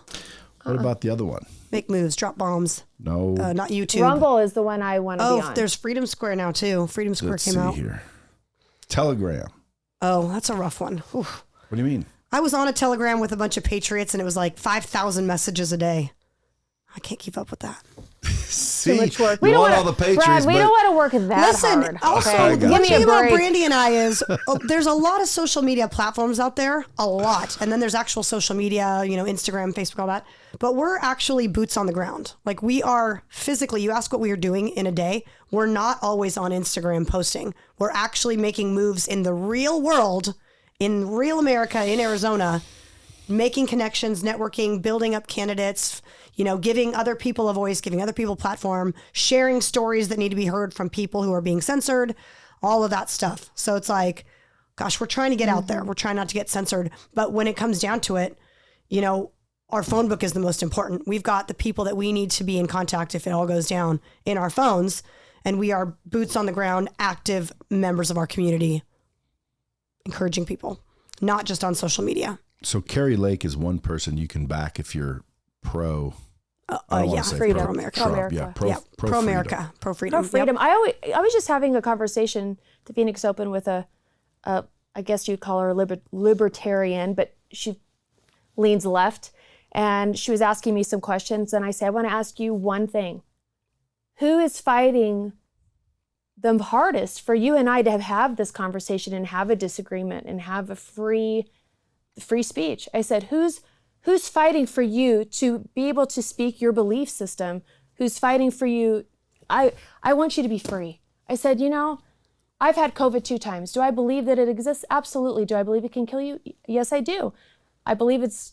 A: What about the other one?
B: Make moves, drop bombs.
A: No.
B: Not YouTube.
C: Rumble is the one I want to be on.
B: Oh, there's Freedom Square now too. Freedom Square came out.
A: Here. Telegram.
B: Oh, that's a rough one. Whew.
A: What do you mean?
B: I was on a Telegram with a bunch of patriots and it was like 5,000 messages a day. I can't keep up with that.
A: See,
C: too much work.
A: We don't want all the Patriots,
C: Brad, we don't want to work that
B: Listen,
C: hard.
B: also,
A: Okay.
B: one thing about
C: break.
B: Brandie and I is there's a lot of social media platforms out there, a lot. And then there's actual social media, Instagram, Facebook, all that. But we're actually boots on the ground. Like we are physically, you ask what we are doing in a day. We're not always on Instagram posting. We're actually making moves in the real world, in real America, in Arizona, making connections, networking, building up candidates, giving other people a voice, giving other people a platform, sharing stories that need to be heard from people who are being censored, all of that stuff. So it's like, gosh, we're trying to get out there. We're trying not to get censored. But when it comes down to it, our phone book is the most important. We've got the people that we need to be in contact if it all goes down in our phones. And we are boots on the ground, active members of our community, encouraging people, not just on social media.
A: So Kari Lake is one person you can back if you're pro. I don't want to say
C: freedom.
A: pro-America.
C: Pro-America.
B: Pro-America, pro-freedom.
C: Pro-freedom. Yep. I was just having a conversation at the Phoenix Open with a I guess you'd call her a libertarian, but she leans left. And she was asking me some questions. And I said, I want to ask you one thing. Who is fighting the hardest for you and I to have this conversation and have a disagreement and have a free speech? I said, who's fighting for you to be able to speak your belief system? Who's fighting for you? I want you to be free. I said, I've had COVID 2 times. Do I believe that it exists? Absolutely. Do I believe it can kill you? Yes, I do. I believe it's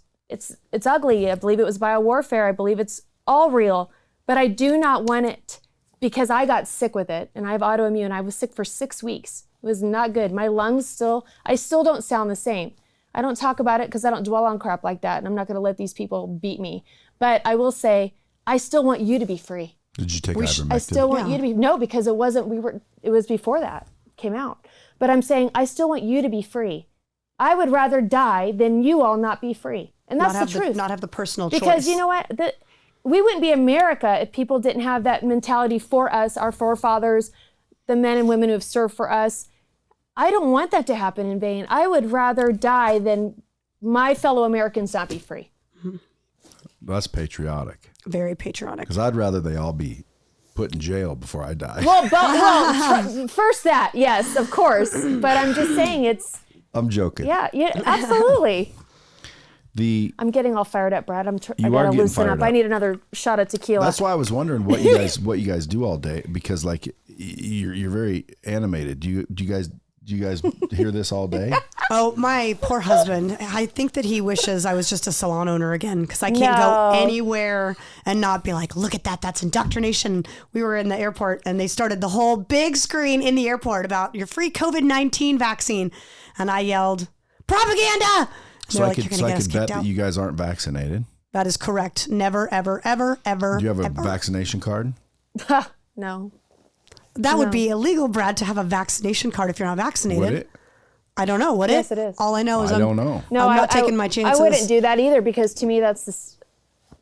C: ugly. I believe it was biowarfare. I believe it's all real. But I do not want it because I got sick with it and I have autoimmune. I was sick for 6 weeks. It was not good. My lungs I still don't sound the same. I don't talk about it because I don't dwell on crap like that. And I'm not going to let these people beat me. But I will say, I still want you to be free.
A: Did you take ivermectin?
C: I still want you to be, no, because it was before that came out. But I'm saying, I still want you to be free. I would rather die than you all not be free. And that's the truth.
B: Not have the personal choice.
C: Because you know what? We wouldn't be America if people didn't have that mentality for us, our forefathers, the men and women who have served for us. I don't want that to happen in vain. I would rather die than my fellow Americans not be free.
A: That's patriotic.
B: Very patriotic.
A: Because I'd rather they all be put in jail before I die.
C: Well, first that, yes, of course. But I'm just saying
A: I'm joking.
C: Yeah, absolutely.
A: I'm
C: getting all fired up, Brad. I
A: You
C: gotta
A: are getting
C: loosen
A: fired
C: up.
A: up.
C: I need another shot of tequila.
A: That's why I was wondering what you guys do all day, because like you're very animated. Do you guys hear this all day?
B: Oh, my poor husband. I think that he wishes I was just a salon owner again, because I can't go anywhere and not be like, look at that. That's indoctrination. We were in the airport and they started the whole big screen in the airport about your free COVID-19 vaccine. And I yelled, propaganda.
A: So I could bet that you guys aren't vaccinated.
B: That is correct. Never, ever, ever, ever.
A: Do you have a
B: ever.
A: vaccination card?
C: No.
B: That would be illegal, Brad, to have a vaccination card if you're not vaccinated.
A: Would it?
B: I don't know. Would it?
C: Yes, it is.
B: All I know is
A: I don't know.
C: No,
B: I'm not taking my chances.
C: I wouldn't do that either, because to me that's this.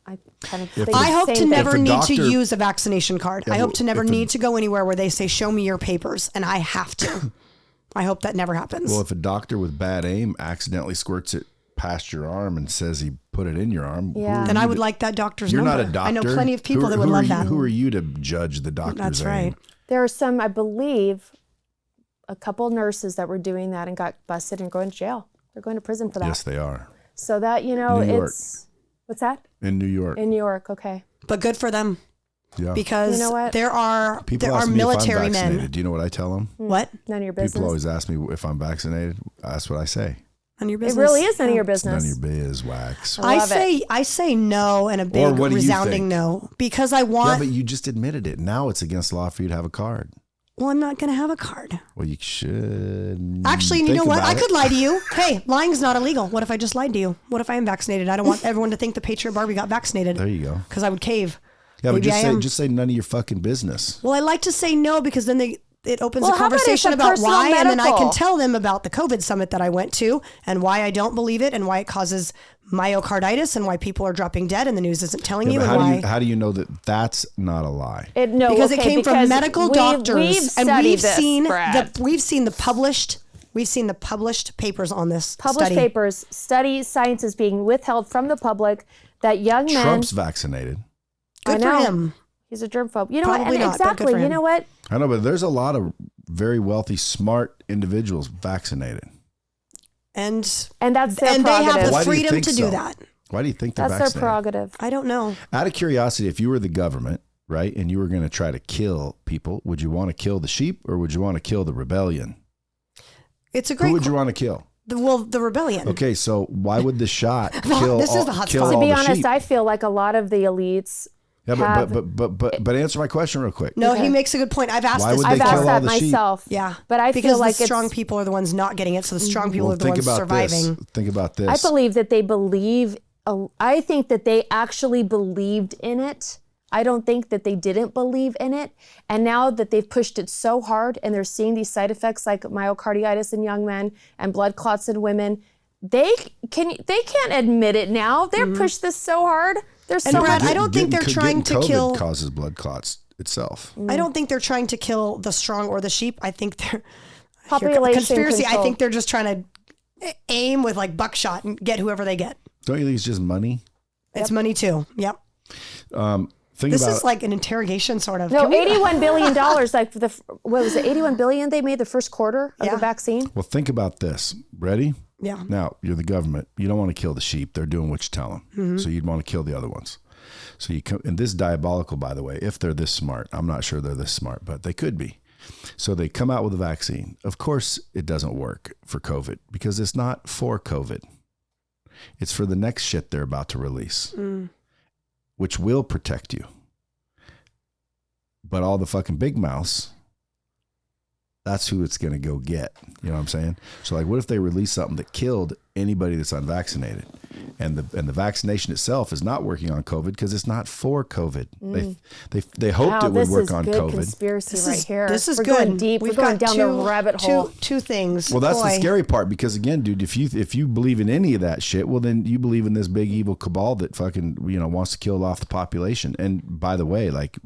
C: I kind of think
B: I
C: the
B: hope
C: same
B: to
C: thing.
B: never need
A: doctor-
B: to use a vaccination card.
A: Yeah,
B: I hope to never
A: if a-
B: need to go anywhere where they say, show me your papers, and I have to. I hope that never happens.
A: Well, if a doctor with bad aim accidentally squirts it past your arm and says he put it in your arm,
C: Yeah.
B: then I would like that doctor's
A: You're
B: number.
A: not a doctor.
B: I know plenty of people that would love that.
A: Who are you to judge the doctor's
B: That's
A: aim?
B: right.
C: There are some, I believe, a couple nurses that were doing that and got busted and going to jail. They're going to prison for that.
A: Yes, they are.
C: So that,
A: New York.
C: What's that?
A: In New York.
C: In New York, okay.
B: But good for them,
A: Yeah.
B: because
C: You know what?
B: there are
A: People ask me
B: military
A: if I'm vaccinated.
B: men.
A: Do you know what I tell them?
B: What?
C: None of your business.
A: People always ask me if I'm vaccinated. That's what I say.
B: None of your
C: It
B: business.
C: really is none of your
A: It's none
C: business.
A: of your biz, wax.
C: I love it.
B: I say no, and a big
A: what do you
B: resounding
A: think?
B: no, because I
A: Yeah,
B: want.
A: but you just admitted it. Now it's against law for you to have a card.
B: Well, I'm not going to have a card.
A: Well, you should.
B: Actually, and you know
A: think
B: what?
A: about
B: I
A: it.
B: could lie to you. Hey, lying's not illegal. What if I just lied to you? What if I am vaccinated? I don't want everyone to think the Patriot Barbie got vaccinated.
A: There you go.
B: Because I would cave.
A: Yeah,
B: Maybe
A: but just say none of your fucking business.
B: Well, I like to say no, because then it opens
C: Well,
B: a
C: how about
B: conversation
C: it's a
B: about
C: personal
B: why, and then I
C: medical?
B: can tell them about the COVID summit that I went to and why I don't believe it and why it causes myocarditis and why people are dropping dead and the news isn't telling you,
A: but
B: and why.
A: how do you know that that's not a lie?
B: Because it came from medical doctors, and we've seen the published papers on this.
C: Published
B: study.
C: papers, studies, science is being withheld from the public that young men.
A: Trump's vaccinated.
B: Good
C: I know.
B: for him.
C: He's a germphobe. You know
B: Probably
C: what? And
B: not, but good
C: exactly.
B: for
C: You
B: him.
C: know what?
A: I know, but there's a lot of very wealthy, smart individuals vaccinated.
B: And
C: that's their
B: they
C: prerogative.
B: have the
A: Why do you
B: freedom
A: think
B: to
A: so?
B: do that.
A: Why do you think they're
C: That's
A: vaccinated?
C: their prerogative.
B: I don't know.
A: Out of curiosity, if you were the government, right, and you were going to try to kill people, would you want to kill the sheep or would you want to kill the rebellion?
B: It's a great.
A: Who would you want to kill?
B: The rebellion.
A: Okay, so why would the shot kill
B: This is
A: all,
B: the hot
A: kill
B: spot.
A: all
C: To be
A: the
C: honest,
A: sheep?
C: I feel like a lot of the elites have...
A: But answer my question real quick.
B: No,
C: Okay.
B: he makes a good point. I've asked
A: Why
B: this.
A: would they
C: I've
A: kill
C: asked
A: all
C: that
A: the sheep?
C: myself.
B: Yeah,
C: But I
B: because
C: feel like
B: the
C: it's...
B: strong people are the ones not getting it, so the strong people
A: Well,
B: are the
A: think
B: ones
A: about
B: surviving.
A: this. Think about this.
C: I believe that they believe... I think that they actually believed in it. I don't think that they didn't believe in it. And now that they've pushed it so hard and they're seeing these side effects like myocarditis in young men and blood clots in women, they can't admit it now. They're pushed this so hard. There's
B: And
C: so
B: Brad,
C: much...
B: I don't think they're trying to
A: COVID
B: kill.
A: causes blood clots itself.
B: I don't think they're trying to kill the strong or the sheep. I think they're
C: Population
B: conspiracy.
C: control.
B: I think they're just trying to aim with like buckshot and get whoever they get.
A: Don't you think it's just money?
B: It's money too. Yep.
A: Think
B: This
A: about
B: is like an interrogation sort of.
C: No,
B: Can we-
C: $81 billion, like what was it, $81 billion they made the first quarter of
B: Yeah.
C: the vaccine?
A: Well, think about this. Ready?
B: Yeah.
A: Now, you're the government. You don't want to kill the sheep. They're doing what you tell them.
B: Mm-hmm.
A: So you'd want to kill the other ones. So you come, and this is diabolical, by the way, if they're this smart. I'm not sure they're this smart, but they could be. So they come out with a vaccine. Of course, it doesn't work for COVID because it's not for COVID. It's for the next shit they're about to release, which will protect you. But all the fucking big mouths, that's who it's going to go get. You know what I'm saying? So like, what if they release something that killed anybody that's unvaccinated? And the vaccination itself is not working on COVID because it's not for COVID. They hoped it would work on
C: This is
A: COVID.
C: good conspiracy right here.
B: This is
C: We're
B: good.
C: going deep.
B: We've
C: We're going
B: got
C: down the rabbit hole.
B: Two things.
A: Well, that's the
B: Boy.
A: scary part because again, dude, if you believe in any of that shit, well, then you believe in this big evil cabal that fucking wants to kill off the population. And by the way, like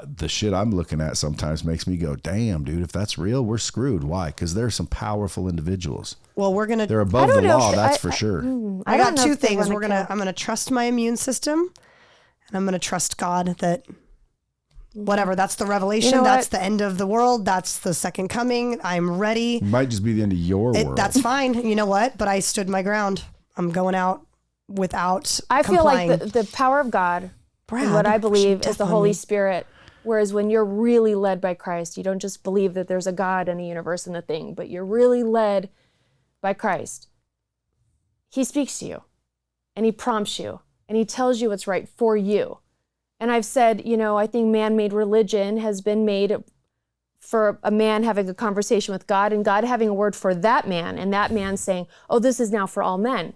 A: the shit I'm looking at sometimes makes me go, damn, dude, if that's real, we're screwed. Why? Because there's some powerful individuals.
B: Well, we're gonna.
A: They're above the law, that's for sure.
B: I
C: don't
B: got
C: know
B: two
C: if they
B: things.
C: wanna
B: I'm gonna trust my immune system, and I'm gonna trust God that whatever. That's the revelation.
C: You know
B: That's
C: what?
B: the end of the world. That's the second coming. I'm ready.
A: It might just be the end of your world.
B: That's fine. You know what? But I stood my ground. I'm going out without.
C: I feel
B: complying.
C: like the power of God,
B: Brad,
C: and what I believe
B: tough
C: is the
B: on
C: Holy
B: me.
C: Spirit. Whereas when you're really led by Christ, you don't just believe that there's a God and a universe and a thing, but you're really led by Christ. He speaks to you and he prompts you and he tells you what's right for you. And I've said, I think man-made religion has been made for a man having a conversation with God and God having a word for that man and that man saying, oh, this is now for all men.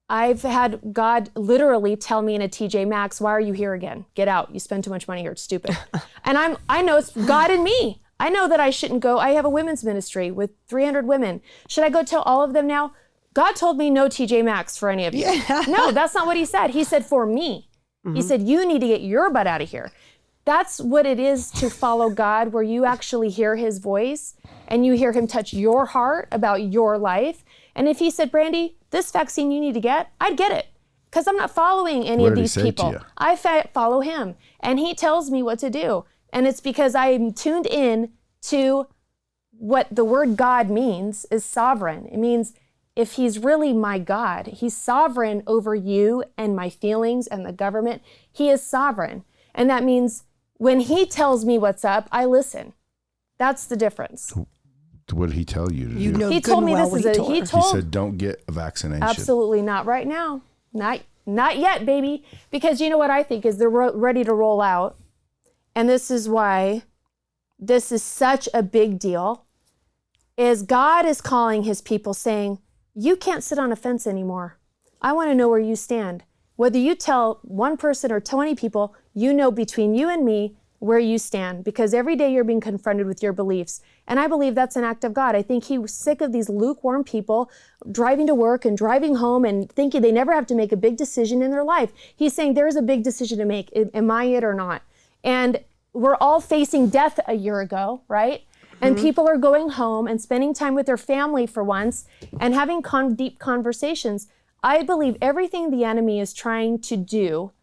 C: I've had God literally tell me in a TJ Maxx, why are you here again? Get out. You spend too much money here. It's stupid. And I know it's God in me. I know that I shouldn't go. I have a women's ministry with 300 women. Should I go tell all of them now? God told me no TJ Maxx for any of you. Yeah. No, that's not what he said. He said for me. He said, you need to get your butt out of here. That's what it is to follow God, where you actually hear his voice and you hear him touch your heart about your life. And if he said, Brandie, this vaccine you need to get, I'd get it. Because I'm not following any of these people. I follow him. And he tells me what to do. And it's because I'm tuned in to what the word God means is sovereign. It means if he's really my God, he's sovereign over you and my feelings and the government. He is sovereign. And that means when he tells me what's up, I listen. That's the difference.
A: What did he tell you to do?
B: know
C: He
B: good
C: told
B: and
C: me
B: well
C: this
B: what
C: is
B: he
C: a,
B: told
C: he
B: her.
A: He
C: told,
A: said, don't get a vaccination.
C: absolutely not right now. Not yet, baby. Because you know what I think is they're ready to roll out. And this is why this is such a big deal, is God is calling his people saying, you can't sit on a fence anymore. I want to know where you stand. Whether you tell one person or 20 people, you know between you and me where you stand, because every day you're being confronted with your beliefs. And I believe that's an act of God. I think he was sick of these lukewarm people driving to work and driving home and thinking they never have to make a big decision in their life. He's saying there's a big decision to make. Am I it or not? And we're all facing death a year ago, right? And people are going home and spending time with their family for once and having deep conversations. I believe everything the enemy is trying to do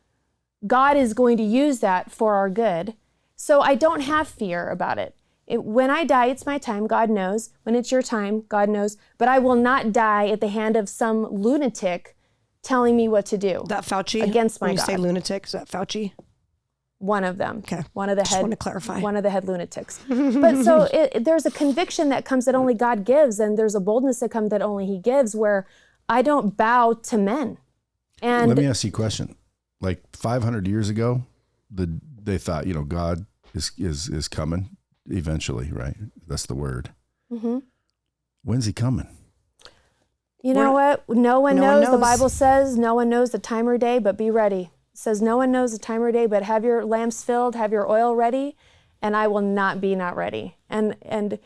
C: God is going to use that for our good. So I don't have fear about it. When I die, it's my time, God knows. When it's your time, God knows. But I will not die at the hand of some lunatic telling me what to do.
B: That Fauci?
C: Against my
B: when you
C: God.
B: say lunatic, is that Fauci?
C: One of them.
B: Okay.
C: One of the
B: Just want to clarify.
C: One of the head lunatics. But so there's a conviction that comes that only God gives, and there's a boldness that comes that only He gives, where I don't bow to men. And
A: let me ask you a question. Like 500 years ago, they thought, God is coming eventually, right? That's the word.
C: Mm-hmm.
A: When's He coming?
C: You know what? No one knows. The Bible says no one knows the time or day, but be ready. It says no one knows the time or day, but have your lamps filled, have your oil ready, and I will not be not ready. And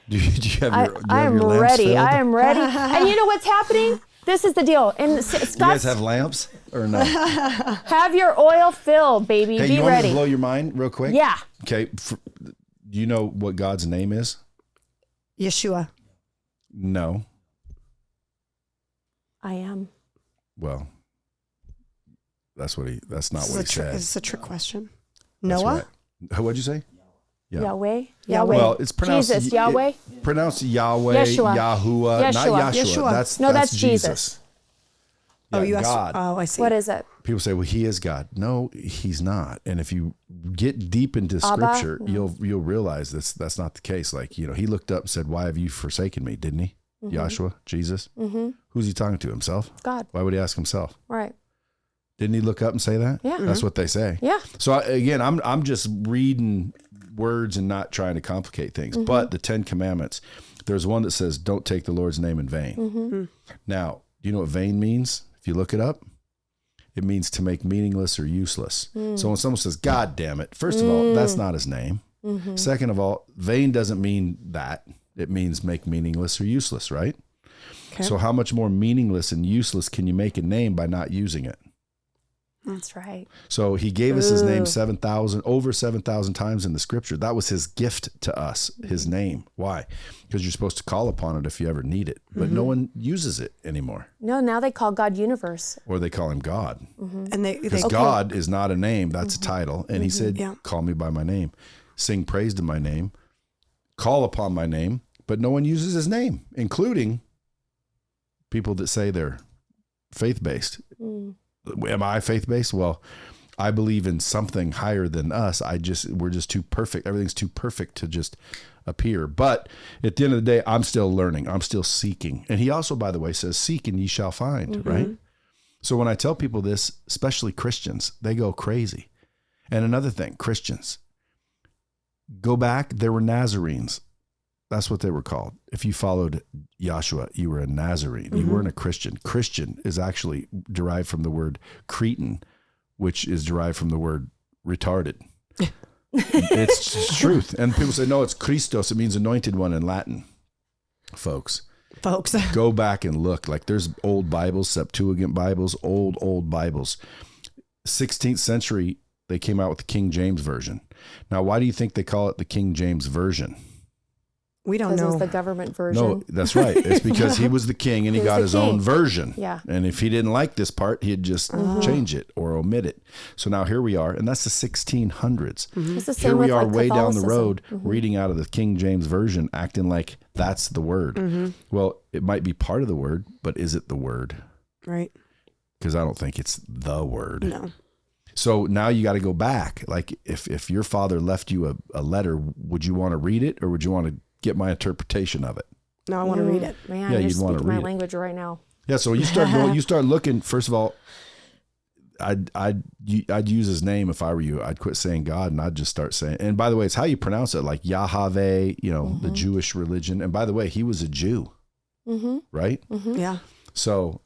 A: do you have your
C: I am
A: lamps
C: ready.
A: filled?
C: I am ready. And you know what's happening? This is the deal. And
A: you guys have lamps or no?
C: Have your oil filled, baby.
A: Hey,
C: be
A: you want
C: ready.
A: me to blow your mind real quick?
C: Yeah.
A: Okay. Do you know what God's name is?
B: Yeshua.
A: No.
C: I am.
A: Well, that's not what he said.
B: It's a trick question.
A: That's
B: Noah?
A: right. What'd you say? Yeah.
C: Yahweh.
A: Well, it's pronounced
C: Jesus. Yahweh.
A: Pronounced Yahweh,
C: Yeshua.
A: Yahuwah, not
C: Yeshua.
A: Yeshua.
B: Yeshua.
A: That's
C: Jesus.
A: Jesus.
B: Oh,
A: Yeah,
B: you asked.
A: God.
B: Oh, I see.
C: What is it?
A: People say, well, He is God. No, He's not. And if you get deep into
C: Abba?
A: Scripture, you'll realize that's not the case. Like, He looked up and said, "Why have you forsaken me?" Didn't He? Mm-hmm. Yahshua, Jesus.
C: Mm-hmm.
A: Who's He talking to? Himself?
C: God.
A: Why would He ask Himself?
C: Right.
A: Didn't He look up and say that?
C: Yeah.
A: That's what they say.
C: Yeah.
A: So again, I'm just reading words and not trying to complicate things.
C: Mm-hmm.
A: But the 10 Commandments, there's one that says, "Don't take the Lord's name in vain."
C: Mm-hmm.
A: Now, do you know what vain means? If you look it up, it means to make meaningless or useless. So when someone says, "God damn it," first of all, that's not His name.
C: Mm-hmm.
A: Second of all, vain doesn't mean that. It means make meaningless or useless, right?
B: Okay.
A: So how much more meaningless and useless can you make a name by not using it?
C: That's right.
A: So He gave us His name over 7,000 times in the Scripture. That was His gift to us, His name. Why? Because you're supposed to call upon it if you ever need it. But no one uses it anymore.
C: No, now they call God universe.
A: Or they call Him God.
B: And
A: Because God is not a name, that's a title. And He said,
B: Yeah.
A: call me by my name. Sing praise to my name. Call upon my name. But no one uses His name, including people that say they're faith-based. Am I faith-based? Well, I believe in something higher than us. We're just too perfect. Everything's too perfect to just appear. But at the end of the day, I'm still learning. I'm still seeking. And He also, by the way, says, "Seek and ye shall find," right? So when I tell people this, especially Christians, they go crazy. And another thing, Christians, go back, there were Nazarenes. That's what they were called. If you followed Yahshua, you were a Nazarene. You weren't a Christian. Christian is actually derived from the word Cretan, which is derived from the word retarded. It's truth. And people say, no, it's Christos. It means anointed one in Latin. Folks, go back and look. Like there's old Bibles, Septuagint Bibles, old Bibles. 16th century, they came out with the King James Version. Now, why do you think they call it the King James Version?
B: We don't
C: Because
B: know.
C: it was the government version.
A: No, that's right. It's because he was the king and he got his own version.
C: Yeah.
A: And if he didn't like this part, he'd just change it or omit it. So now here we are, and that's the 1600s.
C: It's the same
A: Here we
C: with,
A: are
C: like,
A: way down the
C: Catholicism.
A: road reading out of the King James Version, acting like that's the word. Well, it might be part of the word, but is it the word?
B: Right.
A: Because I don't think it's the word.
B: No.
A: So now you got to go back. Like if your father left you a letter, would you want to read it or would you want to get my interpretation of it?
B: No, I want to read it.
C: Man,
A: Yeah,
C: you're
A: you'd wanna
C: speaking my
A: read it.
C: language right now.
A: Yeah, so you start looking. First of all, I'd use His name if I were you. I'd quit saying God and I'd just start saying. And by the way, it's how you pronounce it, like Yahweh. You know, the Jewish religion. And by the way, he was a Jew, right?
B: Yeah.
A: So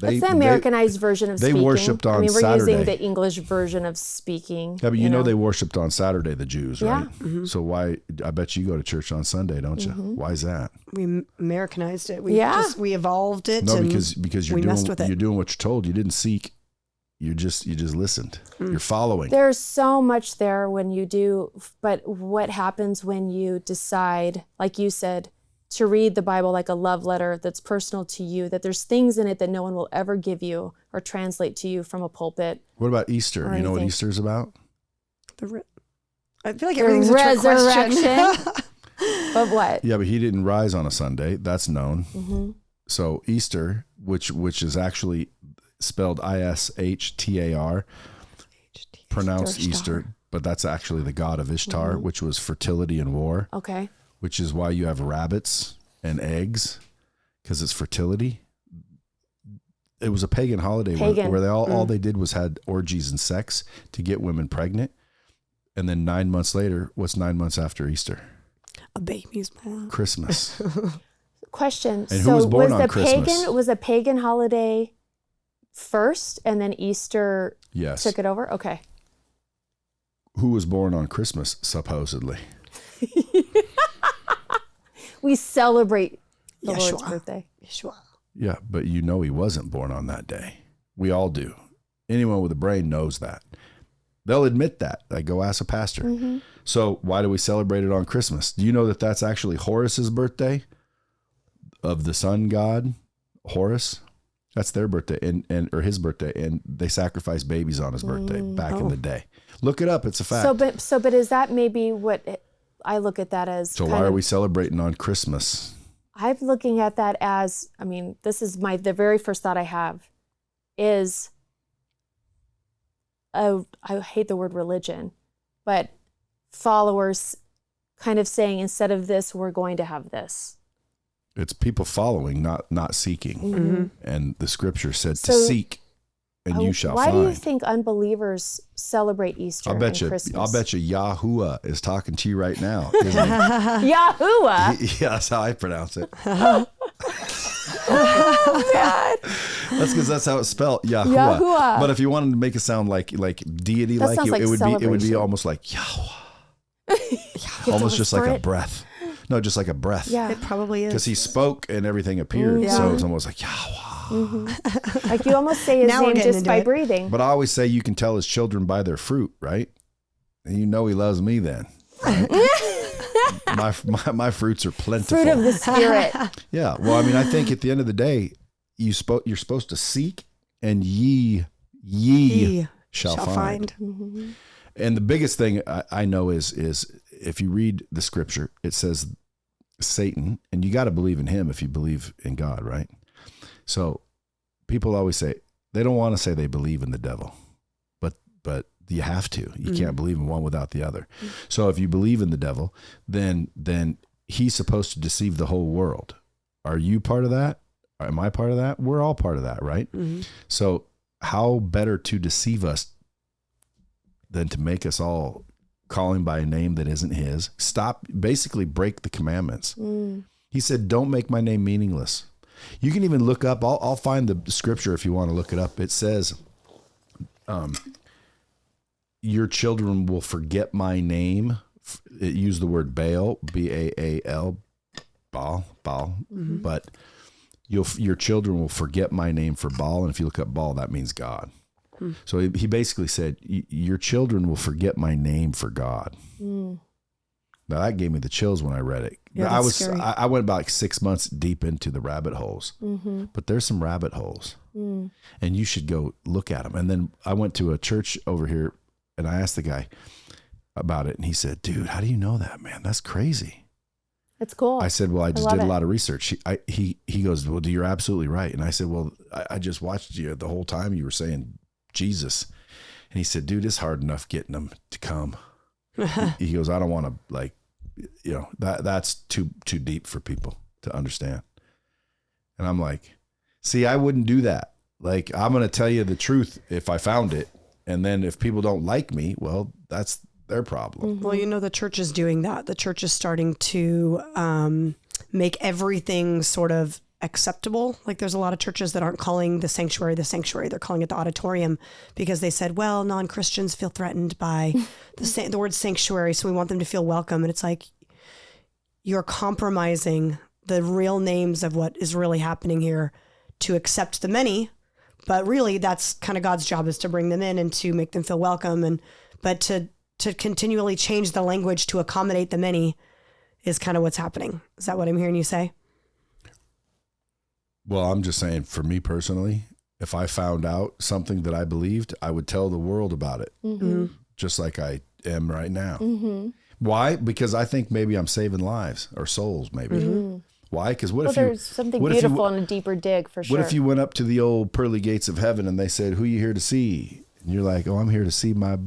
C: It's the Americanized version of
A: they
C: speaking.
A: worshipped on
C: we're
A: Saturday.
C: using the English version of speaking.
A: Yeah, but you know they worshipped on Saturday, the Jews,
C: Yeah.
A: right? So why? I bet you go to church on Sunday, don't you? Why is that?
B: We Americanized it. We
C: Yeah.
B: we evolved it.
A: No,
B: and
A: because
B: we
A: you're
B: messed with it.
A: doing what you're told. You didn't seek. You just listened. You're following.
C: There's so much there when you do, but what happens when you decide, like you said, to read the Bible like a love letter that's personal to you, that there's things in it that no one will ever give you or translate to you from a pulpit.
A: What about Easter? You know what Easter's about?
B: I feel like everything's a trick question.
C: But what?
A: Yeah, but he didn't rise on a Sunday. That's known.
C: Mm-hmm.
A: So Easter, which is actually spelled Ishtar, pronounced Easter, but that's actually the god of Ishtar, which was fertility and war.
C: Okay.
A: Which is why you have rabbits and eggs, because it's fertility. It was a pagan holiday where they all they did was had orgies and sex to get women pregnant. And then 9 months later, what's 9 months after Easter?
B: A baby's born.
A: Christmas.
C: Question.
A: And who was born on Christmas?
C: Was a pagan holiday first and then Easter took it over? Okay.
A: Who was born on Christmas, supposedly?
C: We celebrate the
B: Yeshua.
C: Lord's birthday.
B: Yeshua.
A: Yeah, but you know he wasn't born on that day. We all do. Anyone with a brain knows that. They'll admit that. I go ask a pastor. Mm-hmm. So why do we celebrate it on Christmas? Do you know that that's actually Horus's birthday? Of the sun god, Horus? That's their birthday or his birthday. And they sacrifice babies on his birthday back in the day. Look it up. It's a fact.
C: But is that maybe what I look at that as?
A: So why are we celebrating on Christmas?
C: I'm looking at that as, I mean, this is the very first thought I have is, I hate the word religion, but followers kind of saying, instead of this, we're going to have this.
A: It's people following, not seeking.
C: Mm-hmm.
A: And the scripture said to seek and you shall find.
C: Why do you think unbelievers celebrate Easter and Christmas?
A: I'll bet you Yahuwah is talking to you right now. Isn't he?
C: Yahuwah?
A: Yeah, that's how I pronounce it.
C: Oh, God.
A: That's because that's how it's spelled, Yahuwah. But if you wanted to make it sound like deity,
C: that
A: it would be almost like Yahweh. Almost just like a breath. No, just like a breath.
B: Yeah, it probably is.
A: Because he spoke and everything appeared.
B: Yeah.
A: So it's almost like Yahweh.
C: Mm-hmm. Like you almost say his name just by breathing.
A: But I always say you can tell his children by their fruit, right? And you know he loves me then. Right? my fruits are plentiful.
C: Fruit of the Spirit.
A: Yeah. Well, I mean, I think at the end of the day, you're supposed to seek and ye shall find.
C: Mm-hmm.
A: And the biggest thing I know is if you read the scripture, it says Satan, and you got to believe in him if you believe in God, right? So people always say, they don't want to say they believe in the devil, but you have to. You can't believe in one without the other. So if you believe in the devil, then he's supposed to deceive the whole world. Are you part of that? Am I part of that? We're all part of that, right? Mm-hmm. So how better to deceive us than to make us all call him by a name that isn't his? Basically break the commandments. He said, don't make my name meaningless. You can even look up, I'll find the scripture if you want to look it up. It says, your children will forget my name. It used the word Baal, B-A-A-L, Baal, but your children will forget my name for Baal. And if you look up Baal, that means God. So he basically said, your children will forget my name for God. Now that gave me the chills when I read it.
B: Yeah,
A: I went about like 6 months deep into the rabbit holes, but there's some rabbit holes and you should go look at them. And then I went to a church over here and I asked the guy about it and he said, dude, how do you know that, man? That's crazy.
C: It's cool.
A: I said, well, I just did a lot of research. He goes, well, you're absolutely right. And I said, well, I just watched you the whole time you were saying Jesus. And he said, dude, it's hard enough getting them to come. He goes, I don't want to that's too deep for people to understand. And I'm like, see, I wouldn't do that. Like, I'm going to tell you the truth if I found it. And then if people don't like me, well, that's their problem.
B: Well, the church is doing that. The church is starting to make everything sort of acceptable. Like there's a lot of churches that aren't calling the sanctuary. They're calling it the auditorium because they said, well, non-Christians feel threatened by the word sanctuary. So we want them to feel welcome. And it's like, you're compromising the real names of what is really happening here to accept the many. But really that's kind of God's job, is to bring them in and to make them feel welcome. But to continually change the language to accommodate the many is kind of what's happening. Is that what I'm hearing you say?
A: Well, I'm just saying, for me personally, if I found out something that I believed, I would tell the world about it, just like I am right now. Why? Because I think maybe I'm saving lives or souls, maybe. Why? Because what if
C: there's something beautiful in a deeper dig, for sure.
A: What if you went up to the old pearly gates of heaven and they said, "Who are you here to see?" And you're like, "Oh, I'm here to see my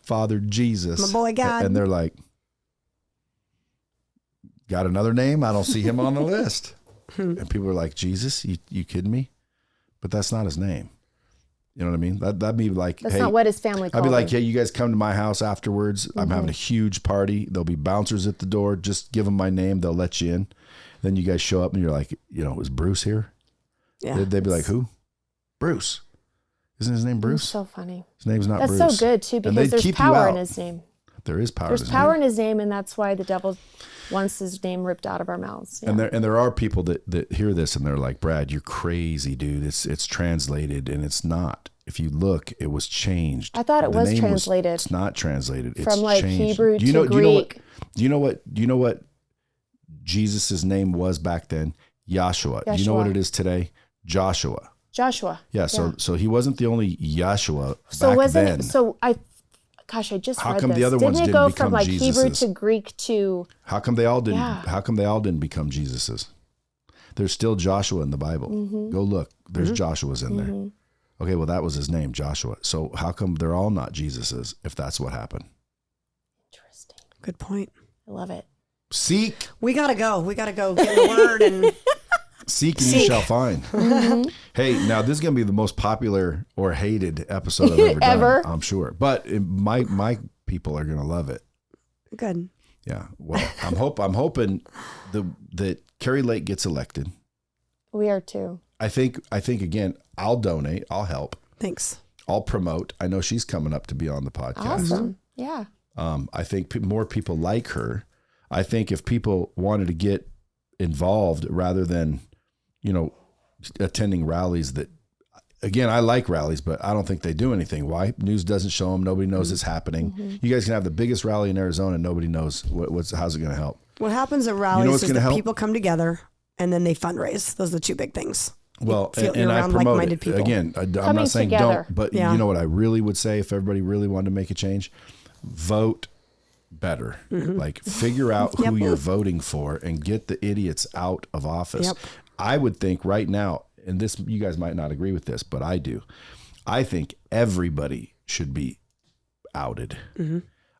A: Father Jesus,
B: my boy God."
A: And they're like, "Got another name? I don't see him on the list." And people are like, "Jesus, you kidding me?" But that's not his name. You know what I mean? That'd be like,
C: that's not what his family called
A: I'd be like,
C: him.
A: "Hey, you guys come to my house afterwards. I'm having a huge party. There'll be bouncers at the door. Just give them my name. They'll let you in." Then you guys show up and you're like, "Is Bruce here?"
B: Yeah.
A: They'd be like, "Who? Bruce. Isn't his name Bruce?"
C: That's so funny.
A: His name's not
C: That's
A: Bruce.
C: so good too, because there's power in his name.
A: There is power.
C: There's power in his name, and that's why the devil wants his name ripped out of our mouths. Yeah.
A: And there are people that hear this and they're like, "Brad, you're crazy, dude. It's translated," and it's not. If you look, it was changed.
C: I thought it was translated.
A: It's not translated. It's
C: from like
A: changed.
C: Hebrew to Greek.
A: Do you know what Jesus' name was back then? Yahshua. Do you know what it is today? Joshua. Yeah. So he wasn't the only Yahshua back then.
C: Gosh, I just
A: How
C: read
A: come
C: this.
A: the other ones
C: Didn't it
A: didn't
C: go
A: become
C: from like
A: Jesus's?
C: Hebrew to Greek to?
A: How come they all didn't? How come they all didn't become Jesus's? There's still Joshua in the Bible. Go look. There's Joshua's in there. Okay, well that was his name, Joshua. So how come they're all not Jesus's if that's what happened?
C: Interesting.
B: Good point.
C: I love it.
A: Seek.
B: We gotta go get the word and
A: seek and you shall find. Hey, now this is gonna be the most popular or hated episode I've ever done. I'm sure, but my people are gonna love it.
B: Good.
A: Yeah. Well, I'm hoping that Kari Lake gets elected.
C: We are too.
A: I think again, I'll donate. I'll help.
B: Thanks.
A: I'll promote. I know she's coming up to be on the podcast.
C: Awesome. Yeah.
A: I think more people like her. I think if people wanted to get involved rather than, attending rallies that, again, I like rallies, but I don't think they do anything. Why? News doesn't show them. Nobody knows it's happening. You guys can have the biggest rally in Arizona and nobody knows how's it going to help.
B: What happens at rallies is that people come together and then they fundraise. Those are the two big things.
A: Well, and I promote it.
B: People.
A: Again, I'm not saying
C: together.
A: don't, but you know what I really would say if everybody really wanted to make a change? Vote better. Like figure out who you're voting for and get the idiots out of office. I would think right now, and this, you guys might not agree with this, but I do. I think everybody should be outed.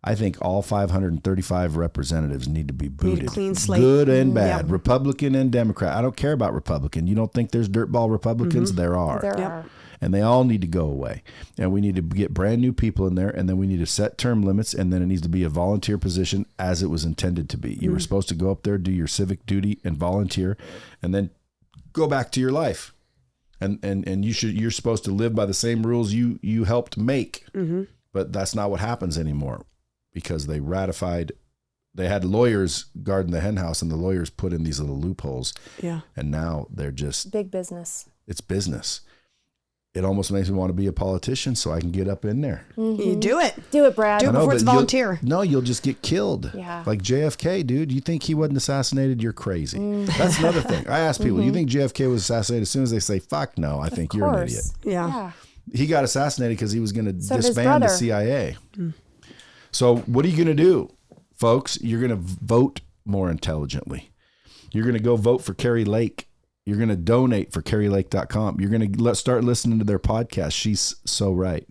A: I think all 535 representatives need to be booted.
B: Need a clean slate.
A: Good and bad. Republican and Democrat. I don't care about Republican. You don't think there's dirtball Republicans? There are.
C: There are.
A: And they all need to go away. And we need to get brand new people in there. And then we need to set term limits. And then it needs to be a volunteer position as it was intended to be. You were supposed to go up there, do your civic duty and volunteer, and then go back to your life. And you're supposed to live by the same rules you helped make. But that's not what happens anymore. Because they had lawyers guarding the hen house and the lawyers put in these little loopholes. Yeah. And now they're just
C: big business.
A: It's business. It almost makes me want to be a politician so I can get up in there.
B: You do it.
C: Do it, Brad.
B: Do it before it's volunteer.
A: You'll just get killed.
C: Yeah.
A: Like JFK, dude. You think he wasn't assassinated? You're crazy. That's another thing. I ask people, you think JFK was assassinated? As soon as they say, fuck no, I think you're an idiot.
B: Yeah.
A: He got assassinated because he was going to disband the CIA. So what are you going to do, folks? You're going to vote more intelligently. You're going to go vote for Kari Lake. You're going to donate for KariLake.com. You're going to start listening to their podcast. She's so right.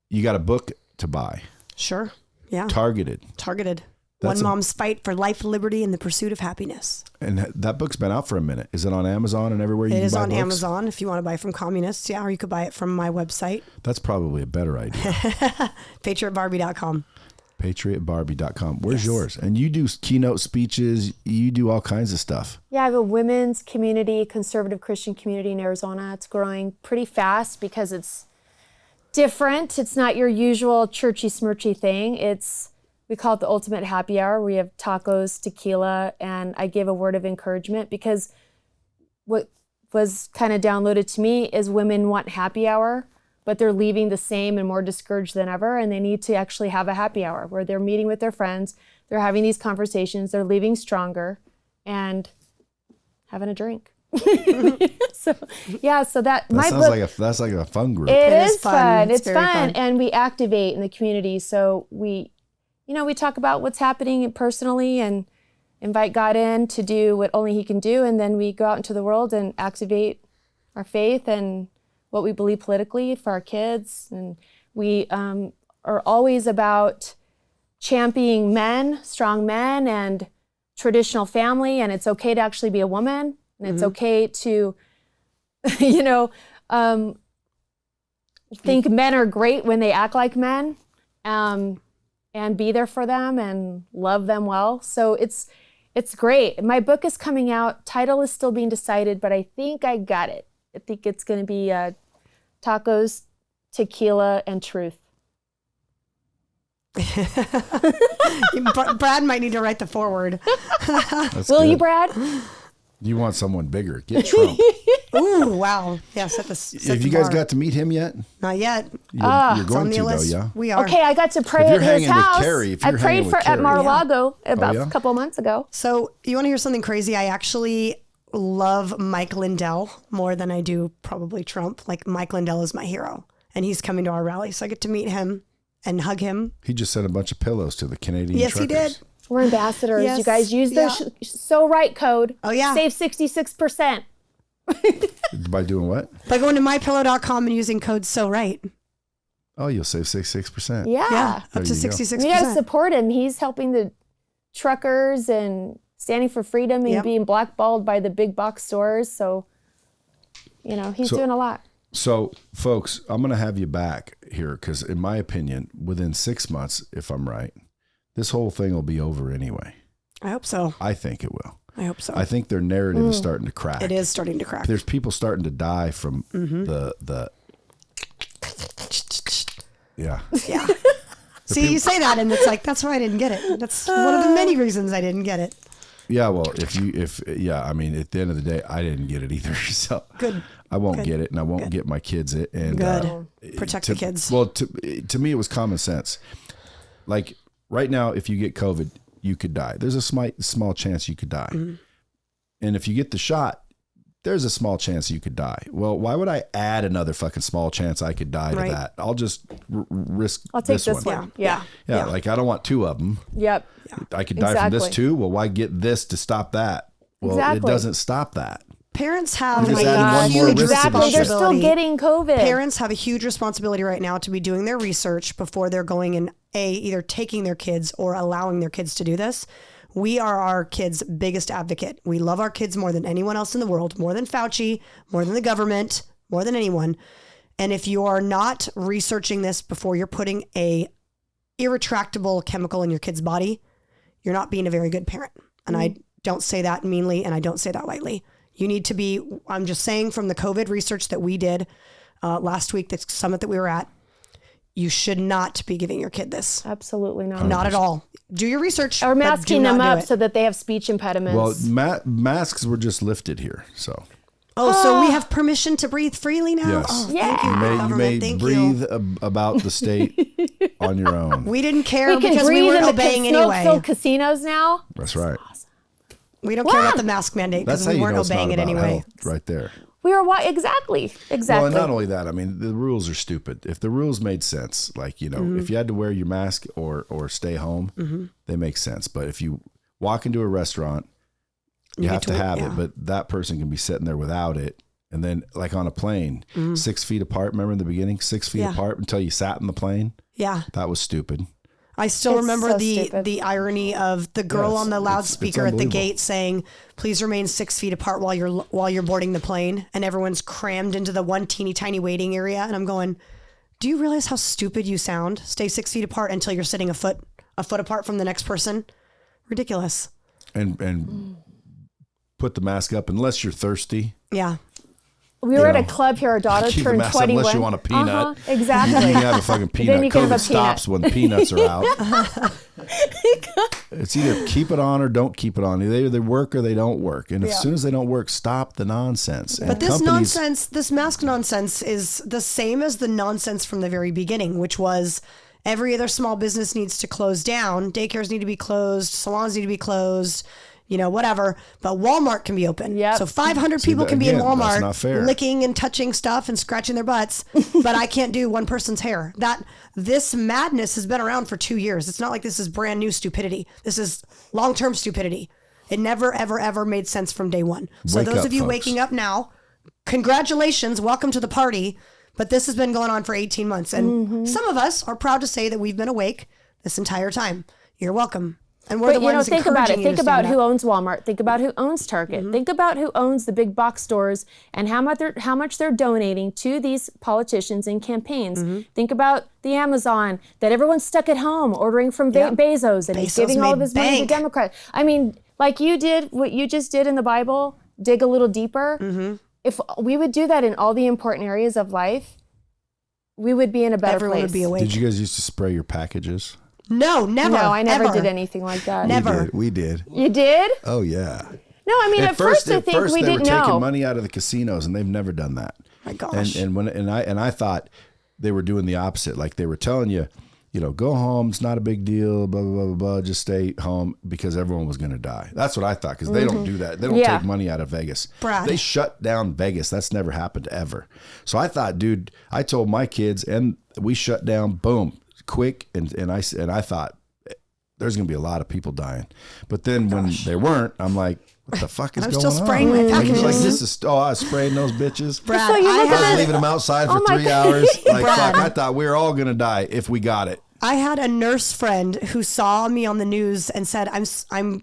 A: You got a book to buy.
B: Sure. Yeah.
A: Targeted.
B: One Mom's Fight for Life, Liberty, and the Pursuit of Happiness.
A: And that book's been out for a minute. Is it on Amazon and everywhere you can buy books? It is on
B: Amazon if you want to buy from Communists. Yeah, or you could buy it from my website.
A: That's probably a better idea.
B: PatriotBarbie.com.
A: PatriotBarbie.com. Where's yours? And you do keynote speeches. You do all kinds of stuff.
C: Yeah, I have a women's community, conservative Christian community in Arizona. It's growing pretty fast because it's different. It's not your usual churchy smirchy thing. We call it the ultimate happy hour. We have tacos, tequila, and I give a word of encouragement because what was kind of downloaded to me is women want happy hour, but they're leaving the same and more discouraged than ever. And they need to actually have a happy hour where they're meeting with their friends, they're having these conversations, they're leaving stronger and having a drink. So that my book,
A: that's like a fun group.
C: It is fun.
B: It's
C: It's
B: very
C: fun.
B: fun.
C: And we activate in the community. So we talk about what's happening personally and invite God in to do what only he can do. And then we go out into the world and activate our faith and what we believe politically for our kids. And we are always about championing men, strong men, and traditional family. And it's okay to actually be a woman. And it's okay to, think men are great when they act like men, and be there for them and love them well. So it's great. My book is coming out. Title is still being decided, but I think I got it. I think it's going to be Tacos, Tequila, and Truth.
B: Brad might need to write the foreword.
C: Will you, Brad?
A: You want someone bigger. Get Trump.
B: Ooh, wow. Yeah, set
A: Have you guys got to meet him yet?
B: Not yet.
A: You're
B: It's
A: going
B: on the
A: to,
B: list.
A: though, yeah?
B: We are.
C: Okay, I got to pray
A: If you're
C: at his
A: hanging with
C: house.
A: Kari, if
C: I
A: you're hanging
C: prayed
A: with
C: at
A: Kari.
C: Mar-a-Lago about
A: yeah?
C: a couple of months ago.
B: So you want to hear something crazy? I actually love Mike Lindell more than I do probably Trump. Like Mike Lindell is my hero, and he's coming to our rally, so I get to meet him and hug him.
A: He just sent a bunch of pillows to the Canadian
B: Yes,
A: truckers.
B: he did.
C: We're ambassadors.
B: Yes.
C: You guys use their So Right code.
B: Oh, yeah.
C: Save 66%.
A: By doing what?
B: By going to mypillow.com and using code So Right.
A: Oh, you'll save 66%.
C: Yeah.
B: Yeah,
A: There
B: up to
A: you go.
B: 66%.
C: We got to support him. He's helping the truckers and standing for freedom and
B: Yep.
C: being blackballed by the big box stores. So, he's doing a lot.
A: So, folks, I'm going to have you back here because, in my opinion, within 6 months, if I'm right, this whole thing will be over anyway.
B: I hope so.
A: I think it will.
B: I hope so.
A: I think their narrative is starting to crack.
B: It is starting to crack.
A: There's people starting to die from the yeah.
B: Yeah. See, you say that, and it's like, that's why I didn't get it. That's one of the many reasons I didn't get it.
A: Yeah, well, I mean, at the end of the day, I didn't get it either. So
B: Good.
A: I won't
B: Good.
A: get it, and I won't get my kids it. And
B: Good. Protect the kids.
A: Well, to me, it was common sense. Like right now, if you get COVID, you could die. There's a small chance you could die.
B: Mm-hmm.
A: And if you get the shot, there's a small chance you could die. Well, why would I add another fucking small chance I could die
B: Right.
A: to that? I'll just risk
C: I'll take
A: this
C: one.
A: one.
C: Yeah.
A: Yeah, like I don't want two of them.
C: Yep.
A: I could die from this
C: Exactly.
A: too. Well, why get this to stop that? Well,
C: Exactly.
A: it doesn't stop that.
B: Parents have
A: just
B: a
A: added one more
B: huge
A: risk to the
C: Exactly. They're
A: shit.
C: still
B: responsibility.
C: getting COVID.
B: Parents have a huge responsibility right now to be doing their research before they're going and either taking their kids or allowing their kids to do this. We are our kids' biggest advocate. We love our kids more than anyone else in the world, more than Fauci, more than the government, more than anyone. And if you are not researching this before you're putting a irretractable chemical in your kid's body, you're not being a very good parent. And I don't say that meanly, and I don't say that lightly. You need to be, I'm just saying from the COVID research that we did last week, the summit that we were at, you should not be giving your kid this.
C: Absolutely not.
B: Not at all. Do your research.
C: Or
B: but
C: masking
B: do not
C: them
B: do
C: up
B: it.
C: so that they have speech impediments.
A: Well, masks were just lifted here, so
B: Oh, so we have permission to breathe freely now?
A: Yes.
B: Oh,
C: Yeah.
B: thank you,
A: you
B: government.
A: may
B: Thank
A: breathe
B: you.
A: about the state on your own.
B: We didn't care
C: we can
B: because we
C: breathe
B: weren't
C: in the
B: obeying anyway.
C: smoke-filled casinos now.
A: That's right.
B: We don't care about the mask mandate
A: That's
B: because
A: how
B: we
A: you
B: weren't
A: know it's not
B: obeying it
A: about
B: anyway.
A: health, right there.
C: We were exactly.
A: Well, and not only that, I mean, the rules are stupid. If the rules made sense, like, if you had to wear your mask or stay home, they make sense. But if you walk into a restaurant, you have to have it, but that person can be sitting there without it. And then like on a plane, 6 feet apart, remember in the beginning, 6 feet apart until you sat in the plane?
B: Yeah.
A: That was stupid.
B: I still
C: It's
B: remember
C: so
B: the
C: stupid.
B: irony of the girl
A: Yes,
B: on the
A: it's
B: loudspeaker at the
A: unbelievable.
B: gate saying, "Please remain 6 feet apart while you're boarding the plane," and everyone's crammed into the one teeny tiny waiting area. And I'm going, "Do you realize how stupid you sound? Stay 6 feet apart until you're sitting a foot apart from the next person. Ridiculous."
A: And put the mask up unless you're thirsty.
B: Yeah.
C: We were at a club here. Our daughter
A: Keep the
C: turned
A: mask up
C: 21.
A: unless you want a peanut.
C: Exactly.
A: You can have a fucking peanut.
C: you can have a
A: COVID stops when peanuts are out. It's either keep it on or don't keep it on. They either work or they don't work. And as soon as they don't work, stop the nonsense. And
B: But this nonsense, this mask nonsense is the same as the nonsense from the very beginning, which was Every other small business needs to close down. Daycares need to be closed. Salons need to be closed. Whatever. But Walmart can be open.
C: Yep.
B: So 500 people can be in
A: that's
B: Walmart
A: not fair.
B: licking and touching stuff and scratching their butts, but I can't do one person's hair. This madness has been around for 2 years. It's not like this is brand new stupidity. This is long-term stupidity. It never, ever, ever made sense from day one. So those of you waking up now, congratulations. Welcome to the party. But this has been going on for 18 months. And some of us are proud to say that we've been awake this entire time. You're welcome. And we're the ones
C: think about it.
B: encouraging you
C: Think
B: to
C: about
B: stand
C: who
B: up.
C: owns Walmart. Think about who owns Target. Think about who owns the big box stores and how much they're donating to these politicians and campaigns. Think about the Amazon that everyone's stuck at home ordering from Bezos, and he's giving all of his money to Democrats. I mean, like you did, what you just did in the Bible, dig a little deeper. If we would do that in all the important areas of life, we would be in a better
B: Everyone
C: place.
B: would be awake.
A: Did you guys used to spray your packages?
B: No, never.
C: No, I never
B: ever.
C: did anything like that.
B: Never.
A: We did.
C: You did?
A: Oh yeah.
C: No, I mean, at first I think we
A: they
C: didn't
A: were taking
C: know.
A: money out of the casinos, and they've never done that.
B: My gosh.
A: And I thought they were doing the opposite. Like they were telling you, go home. It's not a big deal. Blah blah blah blah blah. Just stay home because everyone was going to die. That's what I thought because they don't do that. They don't take money out of Vegas.
B: Brad.
A: They shut down Vegas. That's never happened ever. So I thought, dude, I told my kids, and we shut down. Boom, quick. And I thought there's going to be a lot of people dying. But then when there weren't, I'm like, what the fuck is going on?
B: I'm still spraying my packages.
A: I was spraying those bitches.
B: Brad,
C: So you
B: I
C: look at
A: I was
B: had,
A: leaving them outside for
C: Oh my
A: 3 hours. Like,
B: Brad.
A: fuck, I thought we were all going to die if we got it.
B: I had a nurse friend who saw me on the news and said, I'm